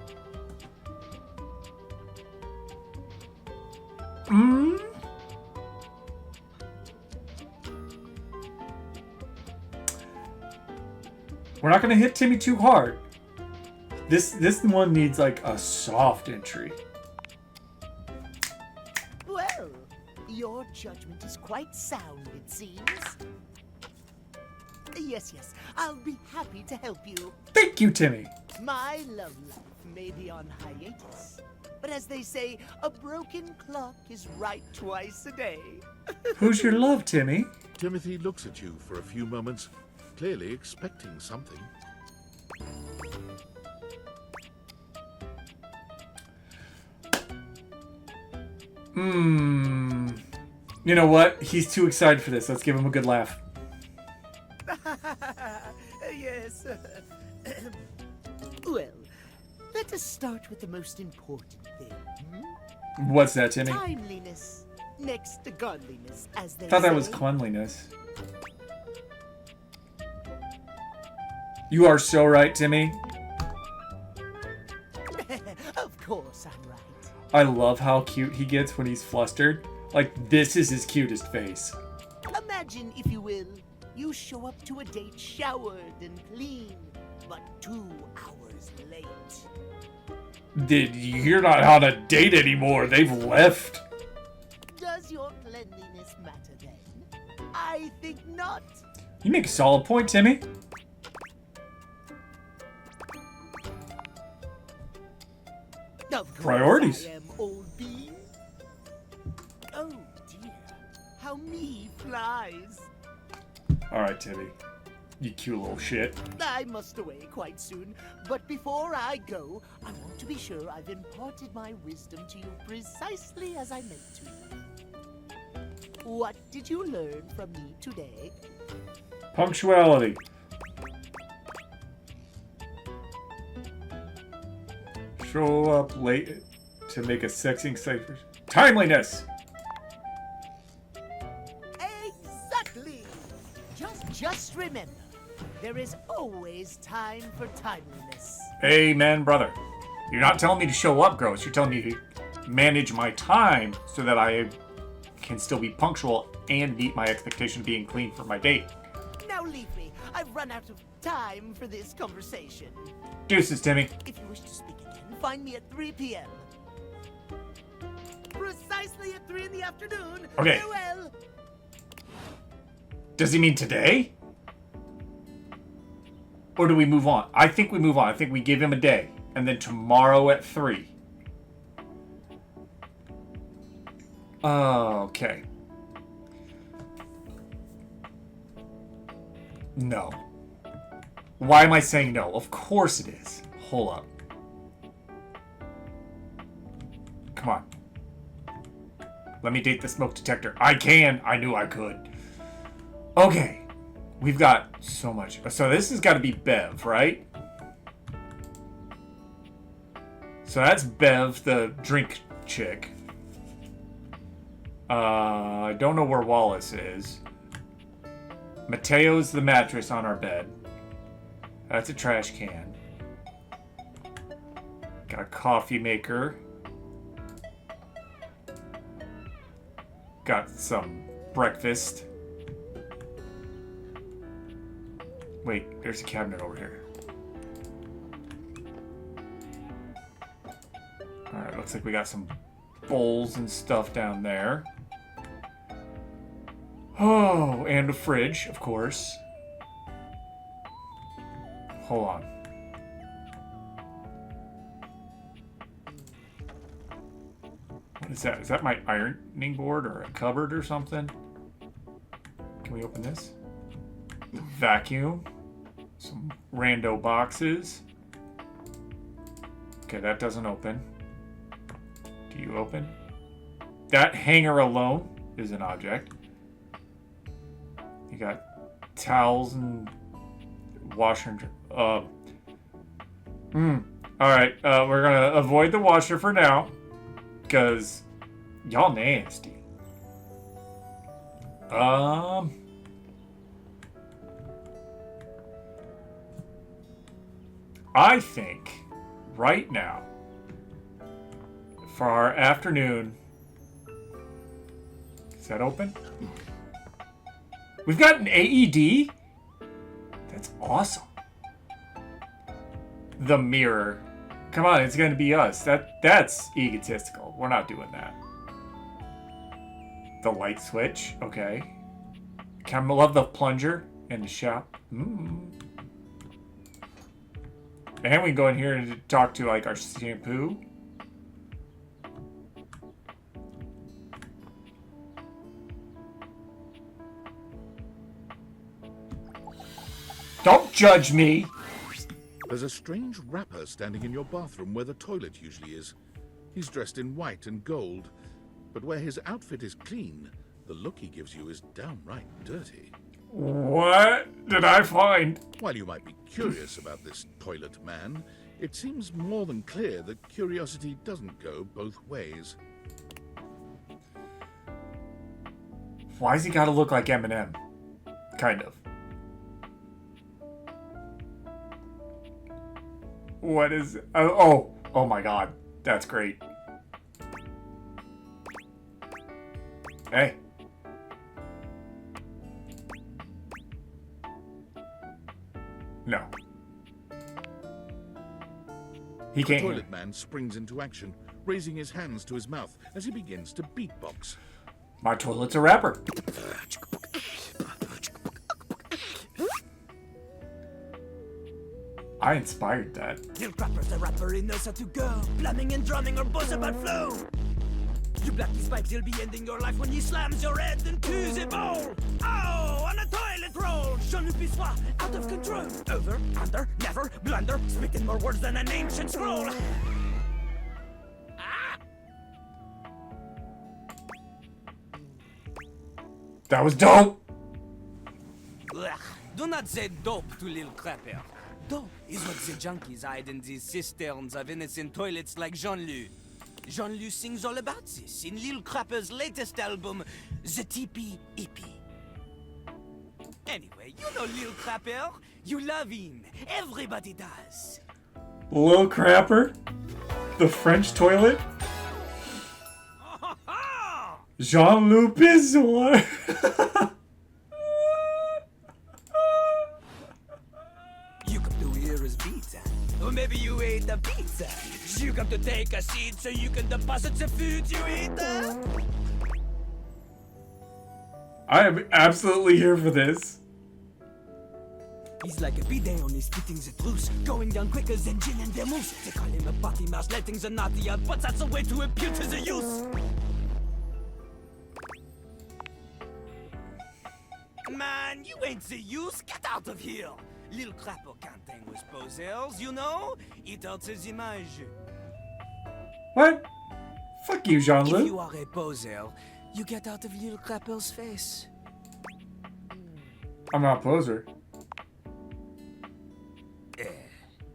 We're not going to hit Timmy too hard. This one needs like a soft entry. Well, your judgment is quite sound, it seems. Yes, I'll be happy to help you. Thank you, Timmy. My love life may be on hiatus, but as they say, a broken clock is right twice a day. Who's your love, Timmy? Timothy looks at you for a few moments, clearly expecting something. You know what? He's too excited for this. Let's give him a good laugh. Yes. Well, let us start with the most important thing. What's that, Timmy? Timeliness. Next to godliness, as they I thought say. that was cleanliness. You are so right, Timmy. Of course I'm right. I love how cute he gets when he's flustered. Like, this is his cutest face. Imagine, if you will, you show up to a date showered and clean, but 2 hours late. You're not on a date anymore. They've left. Does your cleanliness matter then? I think not. You make a solid point, Timmy. Of course Priorities. I am, old bean. Oh dear, how me flies. All right, Timmy. You cute little shit. I must away quite soon, but before I go, I want to be sure I've imparted my wisdom to you precisely as I meant to. What did you learn from me today? Punctuality. Show up late to make a sexy cipher. Timeliness. Exactly. Just remember, there is always time for timeliness. Amen, brother. You're not telling me to show up, Gross. You're telling me to manage my time so that I can still be punctual and meet my expectation of being clean for my date. Now leave me. I've run out of time for this conversation. Deuces, Timmy. If you wish to speak again, find me at 3 p.m. Precisely at 3 in the afternoon. Okay. Farewell. Does he mean today? Or do we move on? I think we move on. I think we give him a day. And then tomorrow at 3. Okay. No. Why am I saying no? Of course it is. Hold up. Come on. Let me date the smoke detector. I can. I knew I could. Okay. We've got so much. So this has got to be Bev, right? So that's Bev, the drink chick. I don't know where Wallace is. Mateo's the mattress on our bed. That's a trash can. Got a coffee maker. Got some breakfast. Wait, there's a cabinet over here. Alright, looks like we got some bowls and stuff down there. Oh, and a fridge, of course. Hold on. What is that? Is that my ironing board or a cupboard or something? Can we open this? The vacuum. Some rando boxes. Okay, that doesn't open. Do you open? That hanger alone is an object. You got towels and washer and... Alright, we're gonna avoid the washer for now. Because y'all nasty. I think right now for our afternoon, is that open? We've got an AED? That's awesome. The mirror. Come on, it's gonna be us. That's egotistical. We're not doing that. The light switch, okay. I love the plunger in the shop. And we can go in here and talk to like our shampoo. Don't judge me! There's a strange rapper standing in your bathroom where the toilet usually is. He's dressed in white and gold, but where his outfit is clean, the look he gives you is downright dirty. What did I find? While you might be curious about this toilet man, it seems more than clear that curiosity doesn't go both ways. Why's he gotta look like Eminem? Kind of. What is... Oh my god. That's great. Hey. No. He can't. The toilet man springs into action, raising his hands to his mouth as he begins to beatbox. My toilet's a rapper. I inspired that. Lil Crapper's the rapper, he knows how to go. Blamming and drumming or buzz about flow. You black these pipes, he'll be ending your life when he slams your head into the bowl. Oh, on a toilet roll. Jean-Luc Bissois, out of control. Over, under, never, blunder. Spitting more words than an ancient scroll. That was dope. Ugh, do not say dope to Lil Crapper. Dope is what the junkies hide in these cisterns of innocent toilets like Jean-Luc. Jean-Luc sings all about this in Lil Crapper's latest album, The Teepee Hippie. Anyway, you know Lil Crapper. You love him. Everybody does. Lil Crapper? The French toilet? Jean-Luc Pizor! You come to here as pizza. Or maybe you ate the pizza. You come to take a seat so you can deposit the food you ate. I am absolutely here for this. He's like a bidet only spitting the truth, going down quicker than gin and vermouth. They call him a potty mouse, letting the naughty out, but that's a way to appeal to the youth. Man, you ain't the youth. Get out of here. Little crapper can't hang with posers, you know? It hurts his image. What? Fuck you, If Jean-Luc. you are a poser, you get out of little crapper's face. I'm not a poser.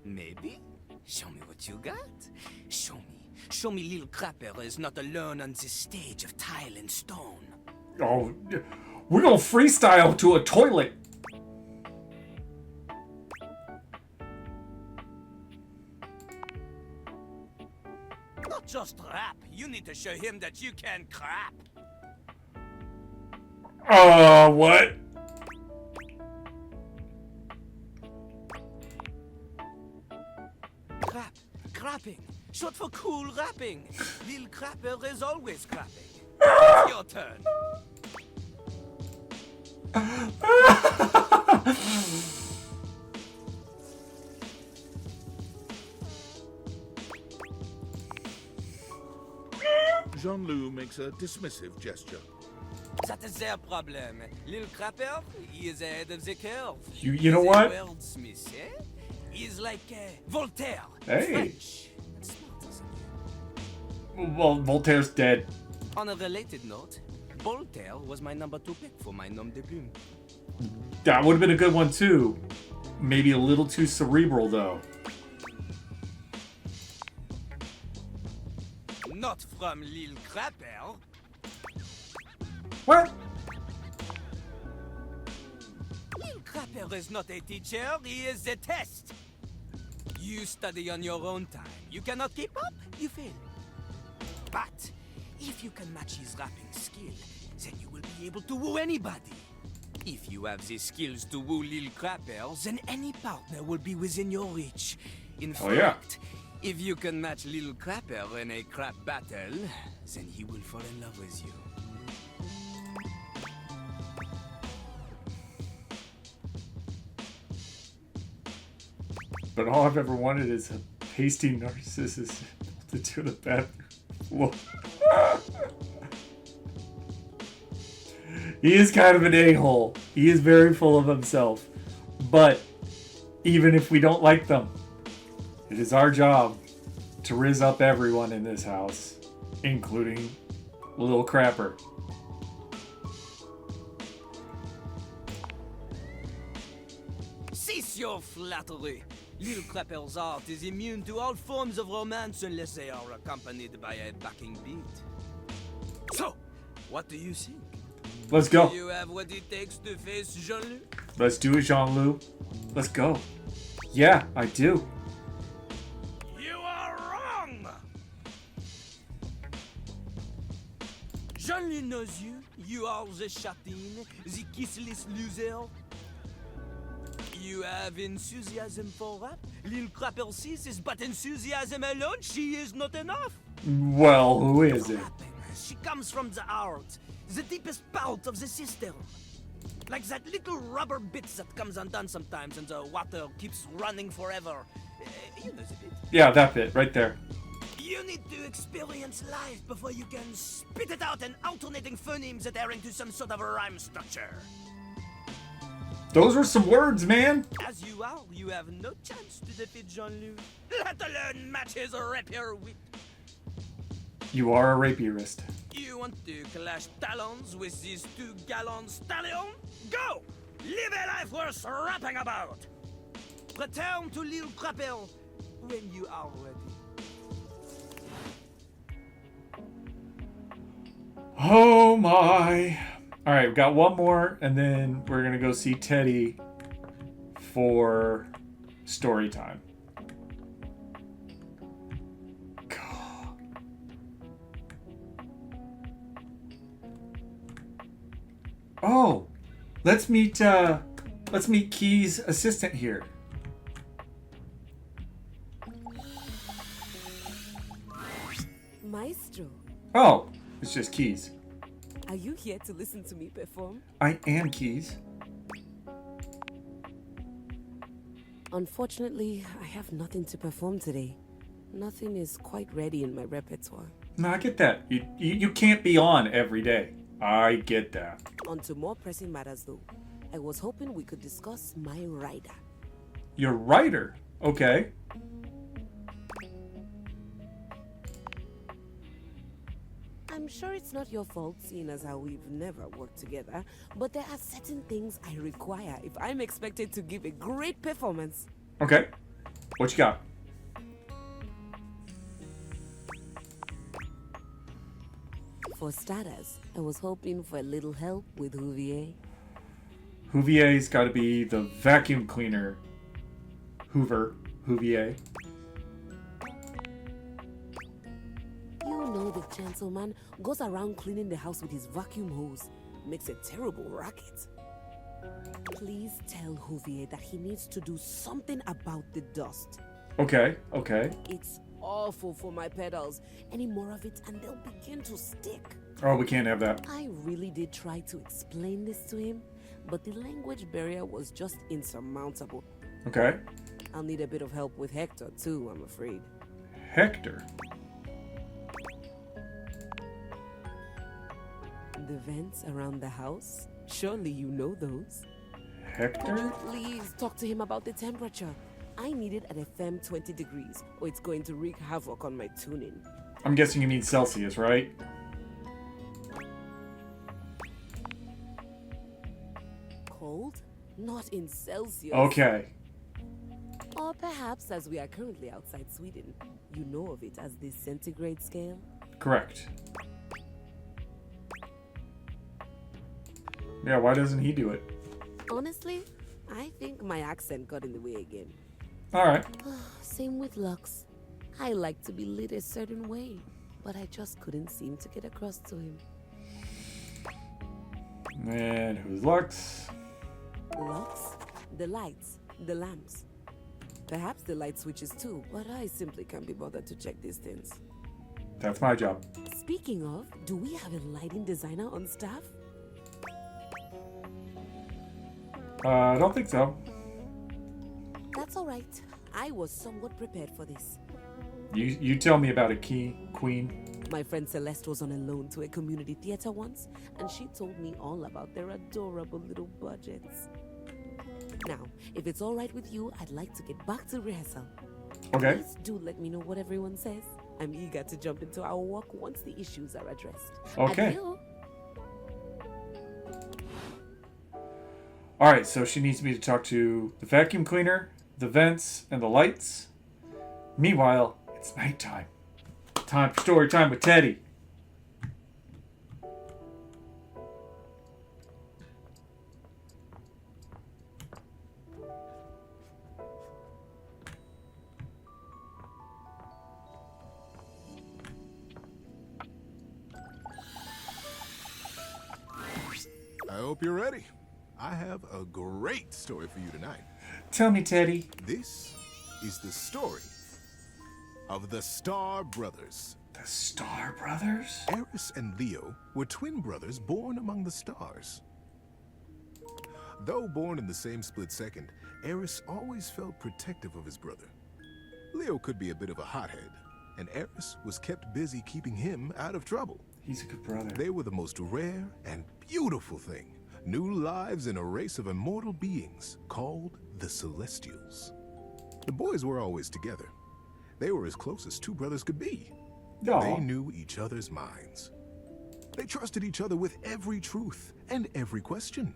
Maybe? Show me what you got. Show me. Show me little crapper is not alone on this stage of tile and stone. Oh, we're gonna freestyle to a toilet. Not just rap. You need to show him that you can crap. What? Crap. Crapping. Short for cool rapping. Lil Crapper is always crapping. It's your turn. Jean-Luc makes a dismissive gesture. That is their problem. Lil Crapper, he is ahead of the curve. You know He's a what? wordsmith, eh? He's like Voltaire. Hey. French. And smarter than you. Well, Voltaire's dead. On a related note, Voltaire was my number 2 pick for my nom de plume. That would have been a good one too. Maybe a little too cerebral though. Not from Lil Crapper. What? Lil Crapper is not a teacher, he is a test. You study on your own time. You cannot keep up, you fail. But if you can match his rapping skill, then you will be able to woo anybody. If you have the skills to woo Lil Crapper, then any partner will be within your reach. In Oh, yeah. fact, if you can match Lil Crapper in a crap battle, then he will fall in love with you. But all I've ever wanted is a pasty narcissist to do the bathroom. He is kind of an a-hole. He is very full of himself. But even if we don't like them, it is our job to rizz up everyone in this house, including Lil Crapper. Cease your flattery. Lil Crapper's art is immune to all forms of romance unless they are accompanied by a backing beat. So, what do you think? Let's go. Do you have what it takes to face Jean-Luc? Let's do it, Jean-Luc. Let's go. Yeah, I do. You are wrong! Jean-Luc knows you. You are the chatin, the kissless loser. You have enthusiasm for rap. Lil Crapper sees is but enthusiasm alone. She is not enough. Well, who is it? She comes from the heart, the deepest part of the system. Like that little rubber bit that comes undone sometimes and the water keeps running forever. You know the bit. Yeah, that bit right there. You need to experience life before you can spit it out in alternating phonemes adhering to some sort of a rhyme structure. Those were some words, man. As you are, you have no chance to defeat Jean-Luc, let alone match his rapier wit. You are a rapierist. You want to clash talons with these 2 gallant stallions? Go! Live a life worth rapping about! Return to Lil Crapper when you are ready. Oh my. Alright, we've got one more, and then we're gonna go see Teddy for story time. Oh, let's meet Key's assistant here. Maestro, Oh, it's just Keys. are you here to listen to me perform? I am Keys. Unfortunately, I have nothing to perform today. Nothing is quite ready in my repertoire. No, I get that. You can't be on every day. I get that. On to more pressing matters though. I was hoping we could discuss my rider. Your writer? Okay. I'm sure it's not your fault, seeing as how we've never worked together, but there are certain things I require if I'm expected to give a great performance. Okay. What you got? For starters, I was hoping for a little help with Houvier. Houvier's got to be the vacuum cleaner. Houvier. You know the gentleman goes around cleaning the house with his vacuum hose. Makes a terrible racket. Please tell Houvier that he needs to do something about the dust. Okay, okay. It's awful for my pedals. Any more of it and they'll begin to stick. Oh, we can't have that. I really did try to explain this to him, but the language barrier was just insurmountable. Okay. I'll need a bit of help with Hector too, I'm afraid. Hector? The vents around the house? Surely you know those. Hector? Could you please talk to him about the temperature? I need it at a firm 20 degrees, or it's going to wreak havoc on my tuning. I'm guessing you mean Celsius, right? Cold? Not in Celsius. Okay. Or perhaps, as we are currently outside Sweden, you know of it as the centigrade scale? Correct. Yeah, why doesn't he do it? Honestly, I think my accent got in the way again. Alright. Same with Lux. I like to be lit a certain way, but I just couldn't seem to get across to him. And who's Lux? Lux? The lights, the lamps. Perhaps the light switches too, but I simply can't be bothered to check these things. That's my job. Speaking of, do we have a lighting designer on staff? I don't think so. That's all right. I was somewhat prepared for this. You tell me about it, Queen. My friend Celeste was on a loan to a community theater once, and she told me all about their adorable little budgets. Now, if it's all right with you, I'd like to get back to rehearsal. Okay. Please do let me know what everyone says. I'm eager to jump into our work once the issues are addressed. Okay. Adieu. Alright, so she needs me to talk to the vacuum cleaner, the vents, and the lights. Meanwhile, it's nighttime. Time for story time with Teddy. I hope you're ready. I have a great story for you tonight. Tell me, Teddy. This is the story of the Star Brothers. The Star Brothers? Eris and Leo were twin brothers born among the stars. Though born in the same split second, Eris always felt protective of his brother. Leo could be a bit of a hothead, and Eris was kept busy keeping him out of trouble. He's a good brother. They were the most rare and beautiful thing. New lives in a race of immortal beings called the Celestials. The boys were always together. They were as close as two brothers could be. Aw. They knew each other's minds. They trusted each other with every truth and every question.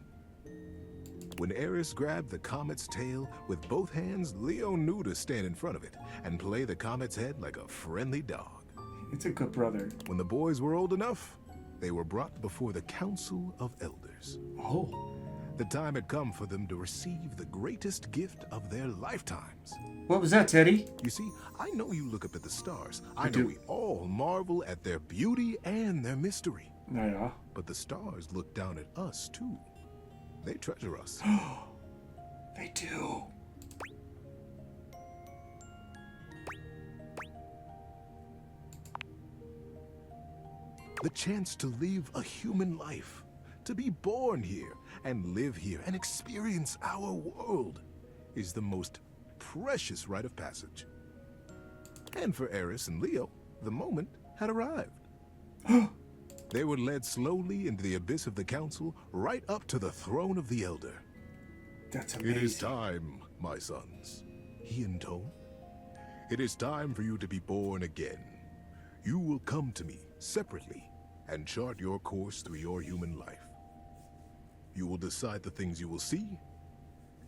When Eris grabbed the comet's tail with both hands, Leo knew to stand in front of it and play the comet's head like a friendly dog. It's a good brother. When the boys were old enough, they were brought before the Council of Elders. Oh. The time had come for them to receive the greatest gift of their lifetimes. What was that, Teddy? You see, I know you look up at the stars. I know do. we all marvel at their beauty and their mystery. Yeah. But the stars look down at us, too. They treasure us. They do. The chance to live a human life, to be born here and live here and experience our world, is the most precious rite of passage. And for Eris and Leo, the moment had arrived. They were led slowly into the abyss of the council, right up to the throne of the Elder. That's amazing. It is time, my sons, he intoned. It is time for you to be born again. You will come to me separately and chart your course through your human life. You will decide the things you will see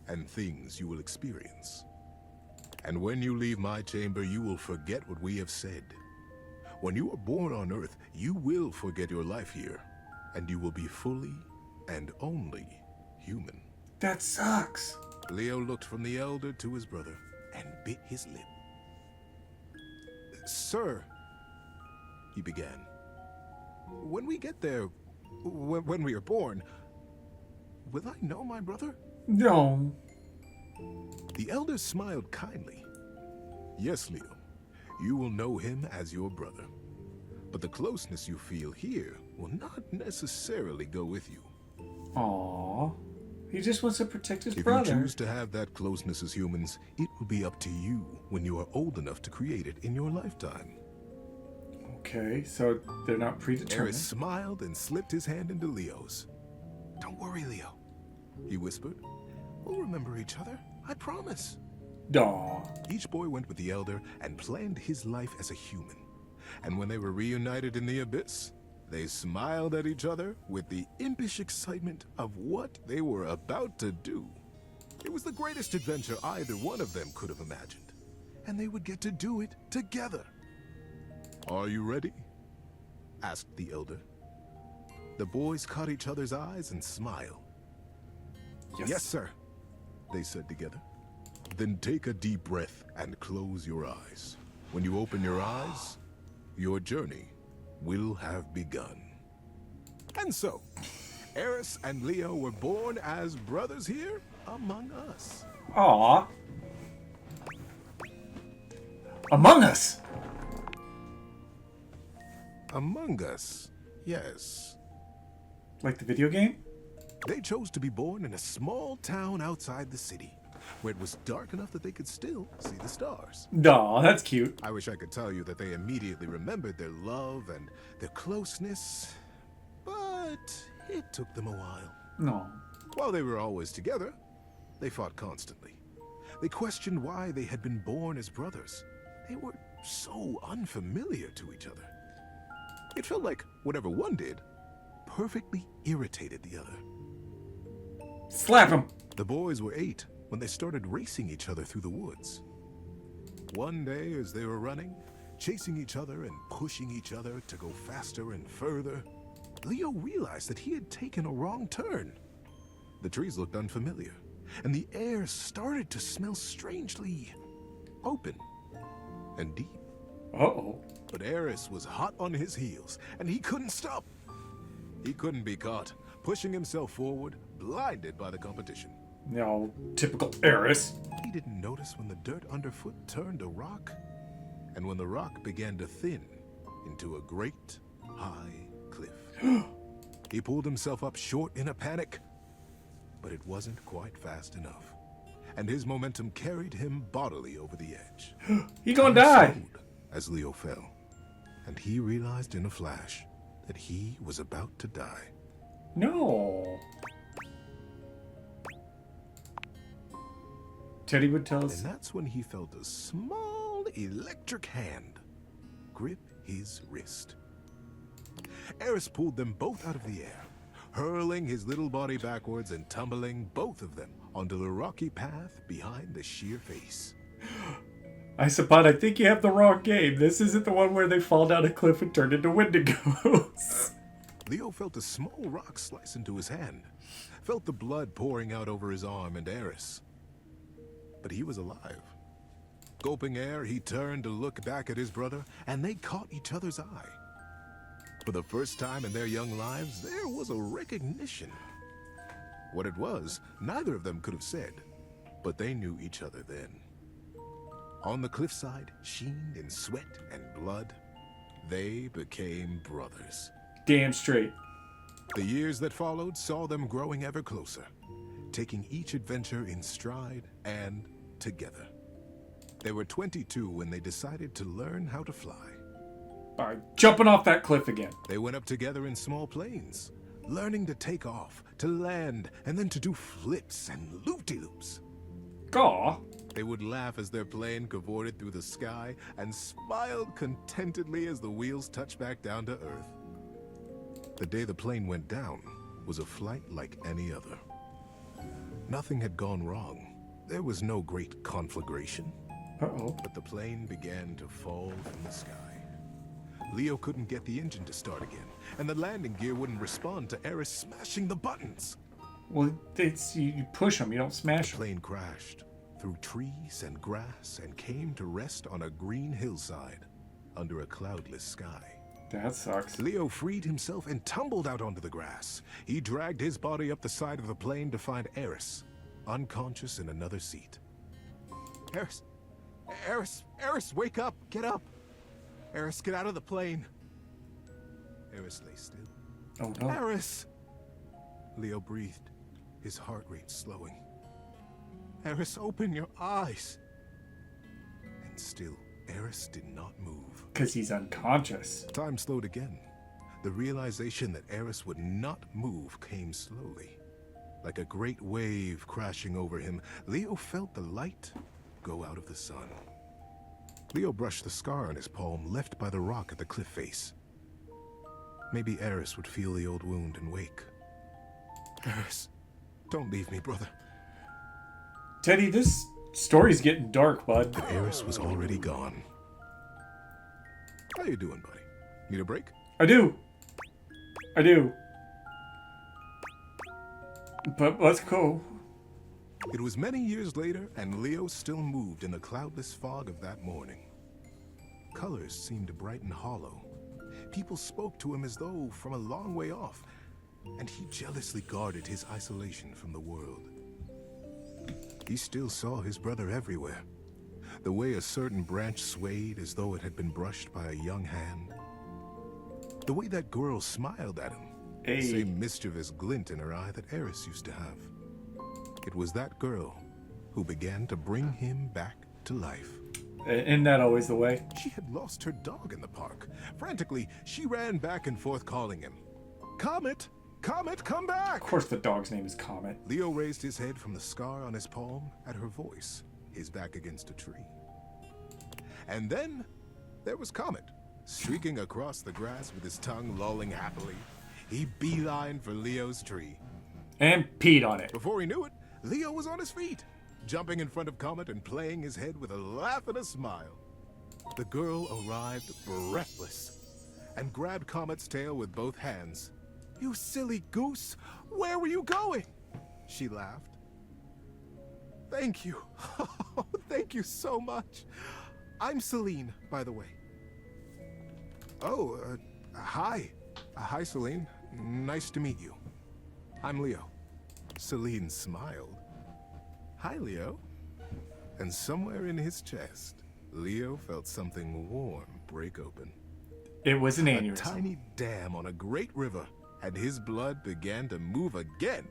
and things you will experience. And when you leave my chamber, you will forget what we have said. When you are born on Earth, you will forget your life here, and you will be fully and only human. That sucks. Leo looked from the Elder to his brother and bit his lip. Sir, he began, when we get there, when we are born, will I know my brother? No. The Elder smiled kindly. Yes, Leo, you will know him as your brother. But the closeness you feel here will not necessarily go with you. Aww. He just wants to protect his If brother. you choose to have that closeness as humans, it will be up to you when you are old enough to create it in your lifetime. Okay, so they're not predetermined. Eris smiled and slipped his hand into Leo's. Don't worry, Leo, he whispered. We'll remember each other, I promise. Aw. Each boy went with the Elder and planned his life as a human. And when they were reunited in the abyss, they smiled at each other with the impish excitement of what they were about to do. It was the greatest adventure either one of them could have imagined. And they would get to do it together. Are you ready? Asked the Elder. The boys caught each other's eyes and smiled. Yes, sir, they said together. Then take a deep breath and close your eyes. When you open your eyes, your journey will have begun. And so, Eris and Leo were born as brothers here among us. Aw. Among Us. Among Us, yes. Like the video game? They chose to be born in a small town outside the city, where it was dark enough that they could still see the stars. Aw, that's cute. I wish I could tell you that they immediately remembered their love and their closeness, but it took them a while. No. While they were always together, they fought constantly. They questioned why they had been born as brothers. They were so unfamiliar to each other. It felt like whatever one did perfectly irritated the other. Slap him! The boys were 8 when they started racing each other through the woods. One day, as they were running, chasing each other and pushing each other to go faster and further, Leo realized that he had taken a wrong turn. The trees looked unfamiliar, and the air started to smell strangely open and deep. Uh-oh. But Eris was hot on his heels, and he couldn't stop. He couldn't be caught, pushing himself forward, blinded by the competition. No, typical Eris. He didn't notice when the dirt underfoot turned to rock, and when the rock began to thin into a great, high cliff. He pulled himself up short in a panic, but it wasn't quite fast enough, and his momentum carried him bodily over the edge. He gonna die! As Leo fell, and he realized in a flash that he was about to die. No. Teddy would tell us. And that's when he felt a small electric hand grip his wrist. Eris pulled them both out of the air, hurling his little body backwards and tumbling both of them onto the rocky path behind the sheer face. Isopod, I think you have the wrong game. This isn't the one where they fall down a cliff and turn into Wendigos. Leo felt a small rock slice into his hand, felt the blood pouring out over his arm and Eris. But he was alive. Gulping air, he turned to look back at his brother, and they caught each other's eye. For the first time in their young lives, there was a recognition. What it was, neither of them could have said, but they knew each other then. On the cliffside, sheened in sweat and blood, they became brothers. Damn straight. The years that followed saw them growing ever closer, taking each adventure in stride and together. They were 22 when they decided to learn how to fly. By jumping off that cliff again. They went up together in small planes, learning to take off, to land, and then to do flips and loop-de-loops. Aw. They would laugh as their plane cavorted through the sky and smiled contentedly as the wheels touched back down to earth. The day the plane went down was a flight like any other. Nothing had gone wrong. There was no great conflagration. Uh-oh. But the plane began to fall from the sky. Leo couldn't get the engine to start again, and the landing gear wouldn't respond to Eris smashing the buttons. Well, you push them, you don't smash The them. plane crashed through trees and grass and came to rest on a green hillside under a cloudless sky. That sucks. Leo freed himself and tumbled out onto the grass. He dragged his body up the side of the plane to find Eris, unconscious in another seat. Eris! Eris! Eris, wake up! Get up! Eris, get out of the plane! Eris lay still. Oh no. Eris! Leo breathed, his heart rate slowing. Eris, open your eyes! And still, Eris did not move. Because he's unconscious. Time slowed again. The realization that Eris would not move came slowly. Like a great wave crashing over him, Leo felt the light go out of the sun. Leo brushed the scar on his palm left by the rock at the cliff face. Maybe Eris would feel the old wound and wake. Eris, don't leave me, brother. Teddy, this story's getting dark, bud. But Eris was already gone. How you doing, buddy? Need a break? I do. But let's go. It was many years later, and Leo still moved in the cloudless fog of that morning. Colors seemed bright and hollow. People spoke to him as though from a long way off, and he jealously guarded his isolation from the world. He still saw his brother everywhere. The way a certain branch swayed as though it had been brushed by a young hand. The way that girl smiled at him. Hey. The same mischievous glint in her eye that Eris used to have. It was that girl who began to bring him back to life. Isn't that always the way? She had lost her dog in the park. Frantically, she ran back and forth calling him. Comet! Comet, come back! Of course the dog's name is Comet. Leo raised his head from the scar on his palm at her voice, his back against a tree. And then there was Comet, streaking across the grass with his tongue lolling happily. He beelined for Leo's tree. And peed on it. Before he knew it, Leo was on his feet, jumping in front of Comet and playing his head with a laugh and a smile. The girl arrived breathless and grabbed Comet's tail with both hands. "You silly goose! Where were you going?" She laughed. "Thank you. Oh, thank you so much. I'm Celine, by the way." "Oh, hi. Hi, Celine. Nice to meet you. I'm Leo." Celine smiled. "Hi, Leo." And somewhere in his chest, Leo felt something warm break open. It was an A aneurysm. tiny dam on a great river, and his blood began to move again.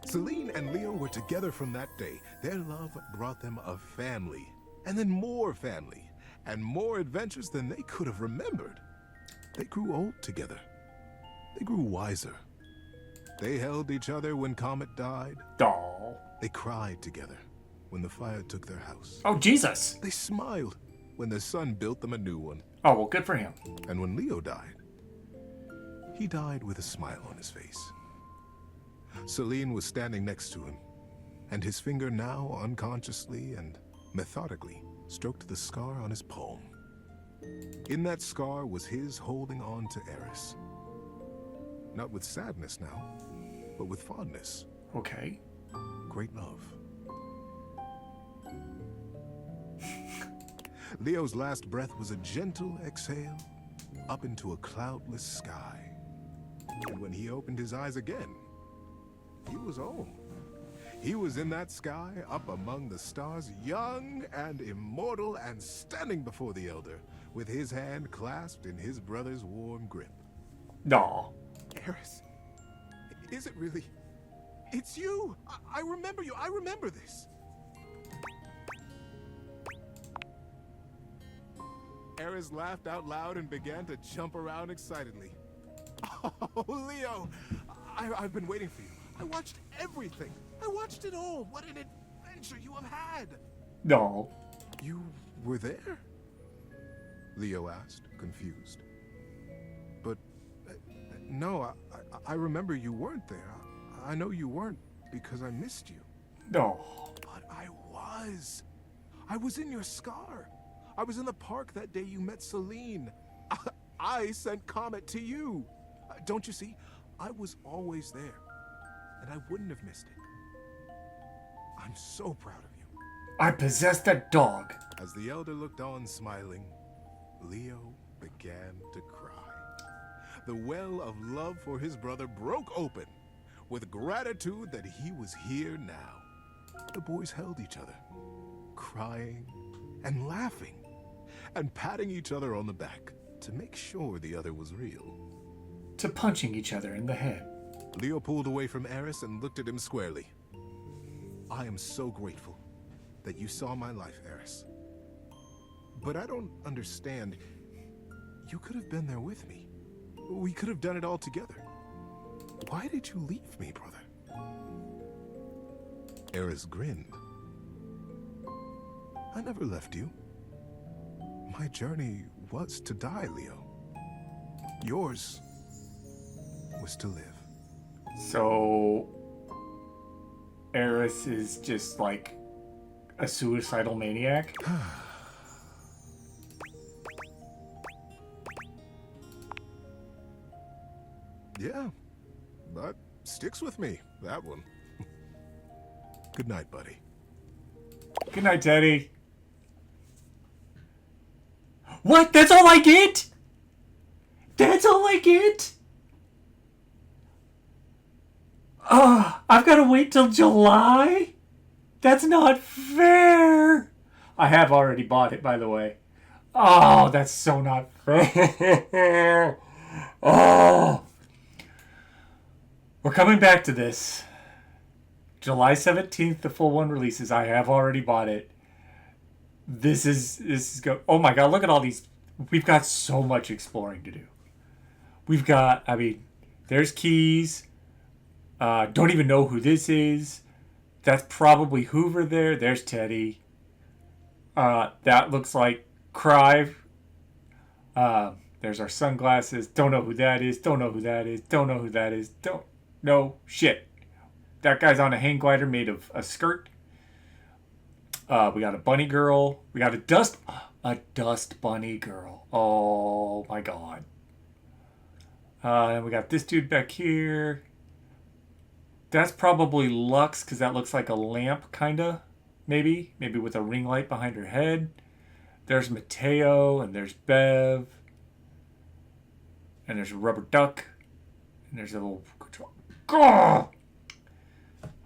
Celine and Leo were together from that day. Their love brought them a family, and then more family, and more adventures than they could have remembered. They grew old together. They grew wiser. They held each other when Comet died. Doll. They cried together when the fire took their house. Oh, Jesus. They smiled when the sun built them a new one. Oh, well, good for him. And when Leo died, he died with a smile on his face. Celine was standing next to him, and his finger now unconsciously and methodically stroked the scar on his palm. In that scar was his holding on to Eris. Not with sadness now, but with fondness. Okay. Great love. Leo's last breath was a gentle exhale, up into a cloudless sky. And when he opened his eyes again, he was home. He was in that sky, up among the stars, young and immortal, and standing before the Elder, with his hand clasped in his brother's warm grip. No. Eris, is it really? It's you! I remember you! I remember this! Eris laughed out loud and began to jump around excitedly. Oh, Leo! I've been waiting for you. I watched everything. I watched it all. What an adventure you have had! No. You were there? Leo asked, confused. But, no, I remember you weren't there. I know you weren't because I missed you. No. But I was. I was in your scar. I was in the park that day you met Celine. I sent Comet to you. Don't you see? I was always there, and I wouldn't have missed it. I'm so proud of you. I possessed a dog. As the Elder looked on smiling, Leo began to cry. The well of love for his brother broke open with gratitude that he was here now. The boys held each other, crying and laughing, and patting each other on the back to make sure the other was real. To punching each other in the head. Leo pulled away from Eris and looked at him squarely. I am so grateful that you saw my life, Eris. But I don't understand. You could have been there with me. We could have done it all together. Why did you leave me, brother? Eris grinned. I never left you. My journey was to die, Leo. Yours was to live. So, Eris is just like a suicidal maniac? Yeah, that sticks with me, that one. Good night, buddy. Good night, Teddy. What? That's all I get? That's all I get? I've got to wait till July? That's not fair. I have already bought it, by the way. Oh, that's so not fair. Oh. We're coming back to this. July 17th, the full one releases. I have already bought it. This is go. Oh my god, look at all these. We've got so much exploring to do. We've got, I mean, there's keys. Don't even know who this is. That's probably Hoover there. There's Teddy. That looks like Crive. There's our sunglasses. Don't know who that is. Don't know who that is. Don't know who that is. Don't know shit. That guy's on a hang glider made of a skirt. We got a bunny girl. We got a dust bunny girl. Oh my god. And we got this dude back here. That's probably Lux, because that looks like a lamp, kinda. Maybe with a ring light behind her head. There's Mateo, and there's Bev. And there's a rubber duck. And there's a little control. Gah!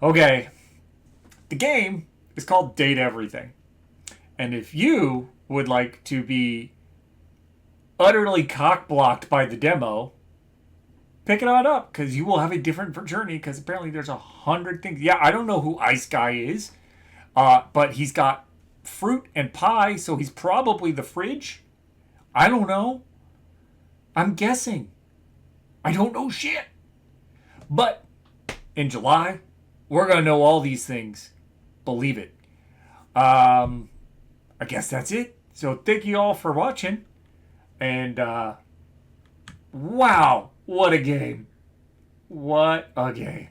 Okay. The game is called Date Everything. And if you would like to be utterly cock-blocked by the demo, pick it on up, because you will have a different journey, because apparently there's 100 things. Yeah, I don't know who Ice Guy is, but he's got fruit and pie, so he's probably the fridge. I don't know. I'm guessing. I don't know shit. But in July, we're going to know all these things. Believe it. I guess that's it. So thank you all for watching. And, wow. What a game. What a game.